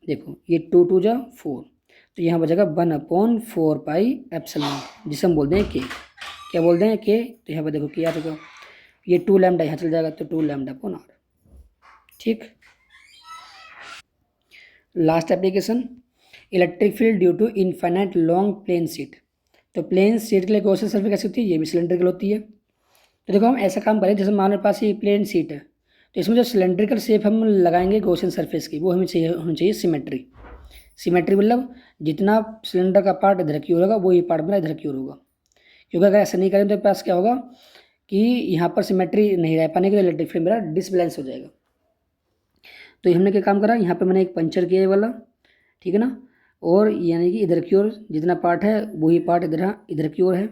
[SPEAKER 1] देखो ये 2 2 जा 4, तो यहाँ बचेगा 1/4π एप्सिलॉन, जिसे हम बोलते हैं के। क्या बोलते हैं? के। तो यहाँ पर देखो के आ चुका, ये 2 लैम्डा यहाँ चल जाएगा, तो 2 लैम्डा अपॉन आर, ठीक। Last application, electric field due to infinite long plane sheet. तो प्लेन शीट के लिए गॉसियन सरफेस कैसी होती है? ये भी सिलेंड्रिकल होती है। तो देखो हम ऐसा काम करें, जैसे हमारे पास ये प्लेन शीट है, तो इसमें जो सिलेंड्रिकल शेप हम लगाएंगे गॉसियन सरफेस की, वो हमें चाहिए होनी चाहिए सिमेट्री। सिमेट्री मतलब जितना सिलेंडर का पार्ट इधर की ओर होगा वही पार्ट मेरा इधर की ओर होगा। क्योंकि अगर ऐसा नहीं करें तो पास क्या होगा कि यहाँ पर सिमेट्री नहीं रह पाने के लिए इलेक्ट्रिक फील्ड मेरा डिसबैलेंस हो जाएगा। तो हमने क्या काम करा, यहाँ पर मैंने एक पंचर किया है वाला, ठीक है ना, और यानी कि इधर की ओर जितना पार्ट है वही पार्ट इधर की ओर है।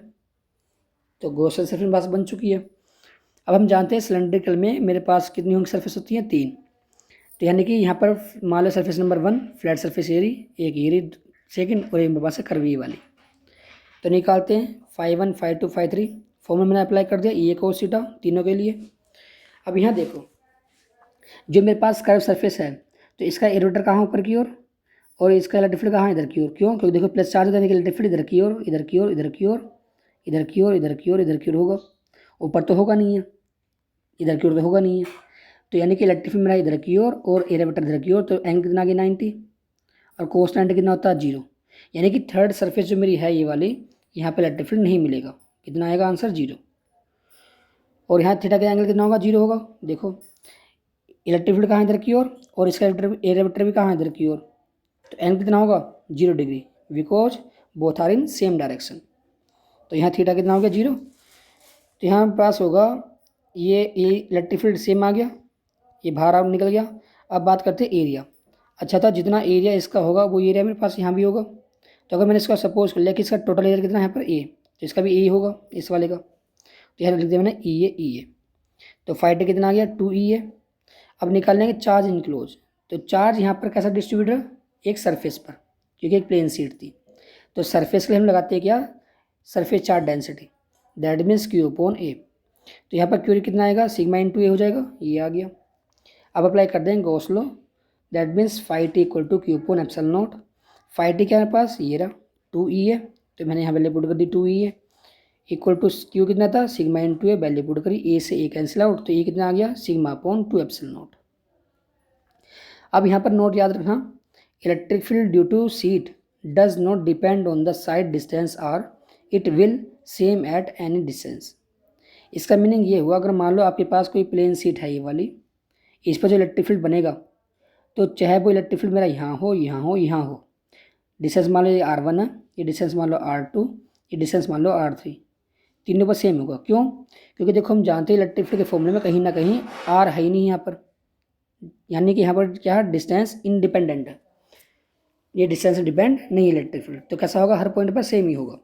[SPEAKER 1] तो गॉसियन सरफेस पास बन चुकी है। अब हम जानते हैं सिलेंड्रिकल में मेरे पास कितनी होंगी सरफेस होती हैं? 3। तो यानी कि यहाँ पर मान लो सरफेस नंबर 1 फ्लैट सरफेस एरी, एक एरी सेकंड, और एक मेरे पास है कर्वी वाली। तो निकालते हैं 5 1 5 2 5 3। फॉर्मूला मैंने अप्लाई कर दिया, ई कोस थीटा तीनों के लिए। अब यहाँ देखो जो मेरे पास कर्व सरफेस है, तो इसका एरोटर कहाँ ऊपर की ओर, और इसका इलेक्ट्रिक फील्ड कहाँ? इधर की ओर। क्यों? क्योंकि देखो प्लस चार्ज होने के इलेक्ट्रिक फील्ड इधर की ओर, इधर की ओर, इधर की ओर, इधर की ओर, इधर की ओर, इधर की ओर होगा। ऊपर तो होगा नहीं है, इधर की ओर तो होगा नहीं है। तो यानी कि इलेक्ट्रिक फील्ड मेरा इधर की ओर और एरिया वेक्टर इधर की ओर, तो एंगल कितना आ गया? 90, और कोस 90 कितना होता है? 0। यानी कि थर्ड सरफेस जो मेरी है ये वाली, यहाँ पर इलेक्ट्रिक फील्ड नहीं मिलेगा। कितना आएगा आंसर? 0। और यहाँ थीटा का एंगल कितना होगा? 0 होगा। देखो इलेक्ट्रिक फील्ड कहाँ है? इधर की ओर, और इसका एरिया वेक्टर भी कहाँ है? इधर की ओर। तो एंगल कितना होगा? 0 degree, because both are in same direction. तो यहाँ थीटा कितना हो गया 0। तो यहाँ पास होगा ये इलेक्ट्रिक फील्ड सेम आ गया, ये बाहर आउट निकल गया। अब बात करते हैं एरिया। अच्छा था जितना एरिया इसका होगा वो एरिया मेरे पास यहाँ भी होगा। तो अगर मैंने इसका सपोज कर लिया कि इसका टोटल एरिया कितना है यहाँ पर ए, तो इसका भी ए होगा इस वाले का। तो यहाँ लिख दिया मैंने ई ए। तो फाइट कितना आ गया 2 ए। अब निकाल लेंगे चार्ज इनक्लोज। तो चार्ज यहाँ पर कैसा डिस्ट्रीब्यूट है, एक सरफेस पर, क्योंकि एक प्लेन शीट थी। तो सरफेस के लिए हम लगाते हैं क्या, surface charge density, that means q upon A. तो यहाँ पर क्यू कितना आएगा, सिग्मा इंटू ए हो जाएगा, ये आ गया। अब अप्लाई कर देंगे Gauss law, that means phi T equal to Q upon epsilon naught. Phi T क्या है पास, ये रहा 2 है, तो मैंने यहाँ वैल्यू पुट कर दी 2 है, इक्वल टू क्यू कितना था, सिग्मा इंटू ए, वैल्यू पुट करी, ए से ए कैंसिल आउट, तो ये कितना आ गया, सिग्मा अपॉन 2 एप्सिलॉन नॉट। अब यहाँ पर नोट याद रखना, electric field due to sheet does not depend on the side distance R it will same at any distance. इसका मीनिंग ये हुआ, अगर मान लो आपके पास कोई प्लेन सीट है ये वाली, इस पर जो इलेक्ट्रिक फील्ड बनेगा, तो चाहे वो इलेक्ट्रिक फील्ड मेरा यहाँ हो, यहाँ हो, यहाँ हो, डिस्टेंस मान लो ये R1 है, ये डिस्टेंस मान लो R2, ये डिस्टेंस मान लो R3, तीनों पर सेम होगा। क्यों, क्योंकि देखो हम जानते हैं इलेक्ट्रिक फील्ड के फॉर्मूले में कहीं ना कहीं R है ही नहीं यहाँ पर, यानी कि यहाँ पर क्या है, डिस्टेंस इंडिपेंडेंट है, ये डिस्टेंस डिपेंड नहीं इलेक्ट्रिक फील्ड, तो कैसा होगा, हर पॉइंट पर सेम ही होगा।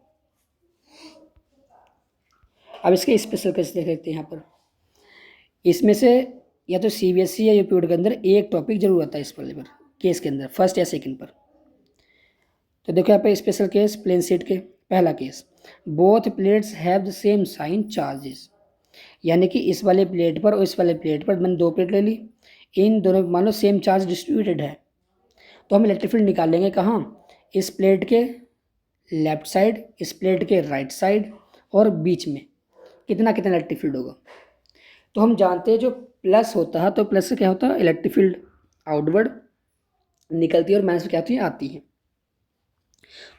[SPEAKER 1] अब इसके स्पेशल केस देख लेते हैं। यहाँ पर इसमें से या तो CBSE या यूपी बोर्ड के अंदर एक टॉपिक जरूर आता है इस वाले पर, केस के अंदर फर्स्ट या सेकंड पर। तो देखो यहाँ पे स्पेशल केस प्लेन शीट के, पहला case, both plates have the same sign charges, यानी कि इस वाले प्लेट पर और इस वाले प्लेट पर मैंने 2 प्लेट ले ली, इन दोनों मान लो सेम चार्ज डिस्ट्रीब्यूटेड है, तो हम इलेक्ट्रिक फील्ड निकाल लेंगे कहाँ, इस प्लेट के लेफ्ट साइड, इस प्लेट के राइट साइड, और बीच में कितना कितना इलेक्ट्रिक फील्ड होगा। तो हम जानते हैं जो प्लस होता है, तो प्लस से क्या होता है, इलेक्ट्रिक फील्ड आउटवर्ड निकलती है और माइनस में क्या होती है, आती है।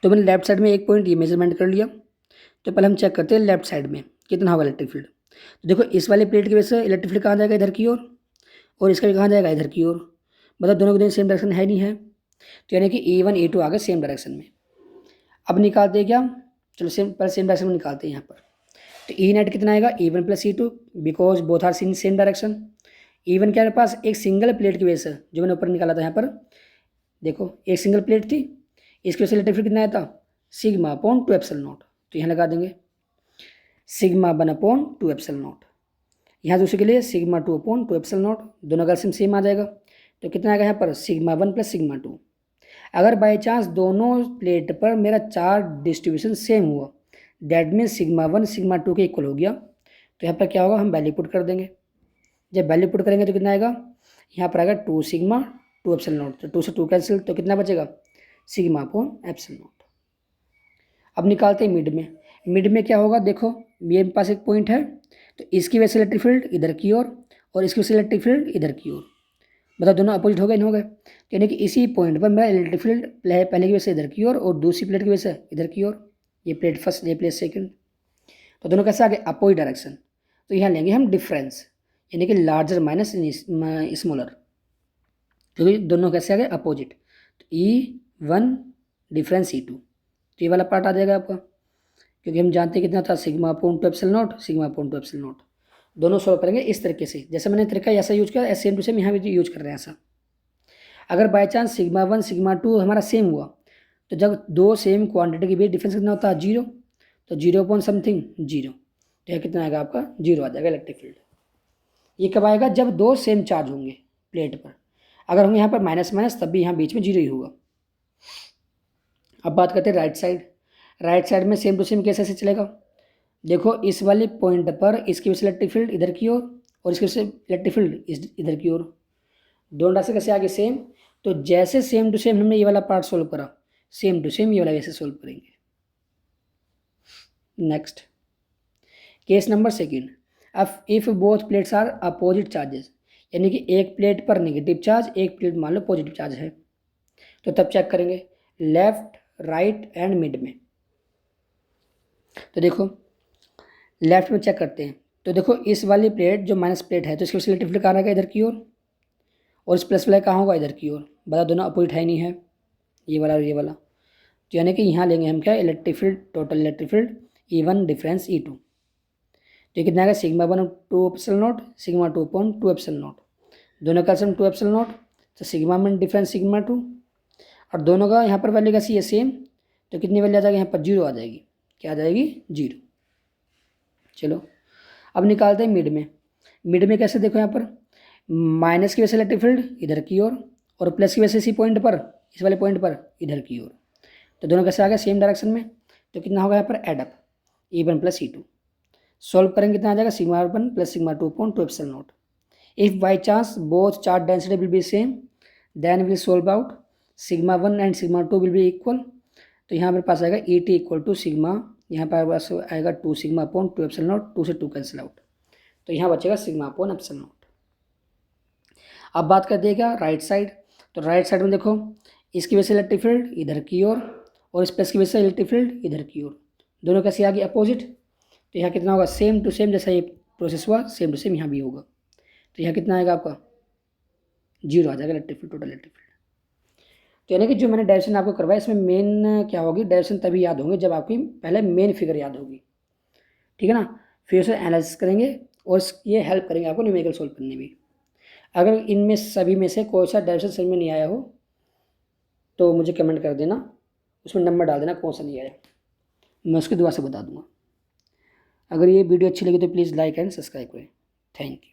[SPEAKER 1] तो मैंने लेफ्ट साइड में एक पॉइंट ये मेजरमेंट कर लिया। तो पहले हम चेक करते हैं लेफ्ट साइड में कितना होगा इलेक्ट्रिक फील्ड। तो देखो इस वाले प्लेट की वजह से इलेक्ट्रिक फील्ड कहाँ जाएगा, इधर की ओर, और इसका भी कहाँ जाएगा, इधर की ओर, मतलब दोनों के सेम डायरेक्शन है नहीं है, तो यानी कि A1 A2 आ गए सेम डायरेक्शन में। अब निकालते हैं क्या, चलो पहले सेम डायरेक्शन में निकालते हैं यहाँ पर। तो E नेट कितना आएगा, E1 plus E2, because both are in same direction. E1 क्या मेरे पास एक सिंगल प्लेट की वजह से, जो मैंने ऊपर निकाला था यहाँ पर, देखो एक सिंगल प्लेट थी, इसकी वजह से इलेक्ट्रिक फील्ड कितना आया था, सिग्मा अपॉन 2 एप्सिलॉन नॉट। तो यहाँ लगा देंगे सिग्मा 1 अपॉन 2 एप्सिलॉन नॉट, यहाँ दूसरे के लिए सिग्मा 2 अपॉन 2 एप्सिलॉन नॉट, दोनों का सेम आ जाएगा। तो कितना आएगा यहाँ पर, सिग्मा 1 प्लस सिग्मा 2। अगर बाई चांस दोनों प्लेट पर मेरा चार्ज डिस्ट्रीब्यूशन सेम हुआ, दैट मीन्स सिग्मा 1 सिग्मा 2 के इक्वल हो गया, तो यहाँ पर क्या होगा, हम वैल्यू पुट कर देंगे। जब वैल्यू पुट करेंगे तो कितना आएगा, यहाँ पर आएगा 2 सिग्मा 2 एप्सिलॉन नॉट, तो 2 से 2 कैंसिल, तो कितना बचेगा, सिग्मा अपॉन एप्सिलॉन नॉट। अब निकालते हैं मिड में क्या होगा, देखो मेरे पास एक पॉइंट है, तो इसकी वजह से इलेक्ट्रिक फील्ड इधर की ओर और इसकी वजह से इलेक्ट्रिक फील्ड इधर की ओर, मतलब दोनों अपोजिट हो गए, नहीं हो गए, यानी कि इसी पॉइंट पर मेरा इलेक्ट्रिक फील्ड पहले की वजह से इधर की ओर और दूसरी प्लेट की वजह से इधर की ओर, ये प्लेट फर्स्ट ये प्लेट सेकंड, तो दोनों कैसे आ गए, अपोजिट डायरेक्शन। तो यहाँ लेंगे हम डिफरेंस, यानी कि लार्जर माइनस स्मॉलर, क्योंकि दोनों कैसे आ गए, अपोजिट। तो E1 डिफरेंस E2, तो ये वाला पार्ट आ जाएगा आपका, क्योंकि हम जानते हैं कितना था, sigma upon 2 epsilon not, sigma upon 2 epsilon not. दोनों सॉल्व करेंगे इस तरीके से, जैसे मैंने तरीका ऐसा यूज किया, सेम टू सेम यहाँ भी यूज कर रहे हैं ऐसा। अगर बाई चांस सिग्मा 1 सिग्मा 2 हमारा सेम हुआ, तो जब दो सेम क्वांटिटी के बीच डिफरेंस कितना होता है, 0, तो 0 अपॉन समथिंग 0, तो यह कितना आएगा आपका, 0 आ जाएगा इलेक्ट्रिक फील्ड। ये कब आएगा, जब दो सेम चार्ज होंगे प्लेट पर, अगर होंगे यहाँ पर माइनस माइनस तब भी यहाँ बीच में 0 ही होगा। अब बात करते हैं राइट साइड में सेम टू सेम कैसे से चलेगा, देखो इस वाले पॉइंट पर इसकी वजह से इलेक्ट्रिक फील्ड इधर की ओर और इसकी वजह से इलेक्ट्रिक फील्ड इधर की ओर, दोनों रास्ते कैसे आगे सेम, तो जैसे सेम टू सेम हमने ये वाला पार्ट सोल्व करा, सेम टू सेम ये वाला वैसे सोल्व करेंगे। नेक्स्ट केस नंबर सेकंड, अब if both plates are opposite charges, यानी कि एक प्लेट पर नेगेटिव चार्ज, एक प्लेट मान लो पॉजिटिव चार्ज है, तो तब चेक करेंगे लेफ्ट राइट एंड मिड में। तो देखो लेफ्ट में चेक करते हैं, तो देखो इस वाली प्लेट जो माइनस प्लेट है, तो इसकी इलेक्ट्रिक फील्ड कहाँ रहेगा, इधर की ओर, और इस प्लस वाला कहाँ होगा, इधर की ओर, बता दोनों अपोजिट है नहीं है, ये वाला और ये वाला, तो यानी कि यहाँ लेंगे हम क्या, electric field, total electric field E1 difference E2, तो कितना आएगा sigma 1 2 epsilon not sigma 2 upon 2 epsilon not, दोनों का सम 2 एप्सिलॉन नॉट, तो सिग्मा में डिफरेंस सिग्मा 2, और दोनों का यहाँ पर वैल्यू कैसी है सेम, तो कितनी वैल्यू आ जाएगी यहाँ पर 0 आ जाएगी, क्या आ जाएगी 0। चलो अब निकालते हैं मिड में कैसे, देखो यहाँ पर माइनस की वजह से इलेक्ट्रिक फील्ड इधर की ओर और प्लस की वजह से इसी पॉइंट पर, इस वाले पॉइंट पर इधर की ओर, तो दोनों कैसे आ गए सेम डायरेक्शन में, तो कितना होगा यहाँ पर add up E1 plus E2, solve करेंगे कितना आ जाएगा sigma 1 plus sigma 2 upon 2 epsilon naught. If by chance both charge density will be same then will solve out sigma 1 and sigma 2 will be equal, तो यहाँ मेरे पास आएगा ET इक्वल टू सिग्मा, यहाँ पर पास आएगा 2 सिग्मा अपॉन 2 एप्सिलॉन नॉट, 2 से 2 cancel out, तो यहाँ बचेगा सिग्मा अपॉन एप्सिलॉन नॉट। अब बात करते हैं क्या राइट साइड, तो राइट साइड में देखो इसकी वजह से इलेक्ट्रिक फील्ड इधर की ओर और इस प्लस की वजह से इलेक्ट्रिक फील्ड इधर की ओर, दोनों कैसे आ गई अपोजिट, तो यहाँ कितना होगा सेम टू सेम, जैसा ये प्रोसेस हुआ सेम टू सेम यहाँ भी होगा, तो यहाँ कितना आएगा आपका 0 आ जाएगा electric field, total electric field. तो यानी कि जो मैंने डायरेक्शन आपको करवाया इसमें मेन क्या होगी, डायरेक्शन तभी याद होंगे जब आपकी पहले मेन फिगर याद होगी, ठीक है ना, फिर उसे एनालिसिस करेंगे और ये हेल्प करेंगे आपको न्यूमेरिकल सोल्व करने में। अगर इनमें सभी में से कोई सा डायरेक्शन समझ में नहीं आया हो तो मुझे कमेंट कर देना, उसमें नंबर डाल देना कौन सा नहीं आया, मैं उसकी दुआ से बता दूंगा। अगर ये वीडियो अच्छी लगी तो प्लीज़ लाइक एंड सब्सक्राइब करें। Thank you.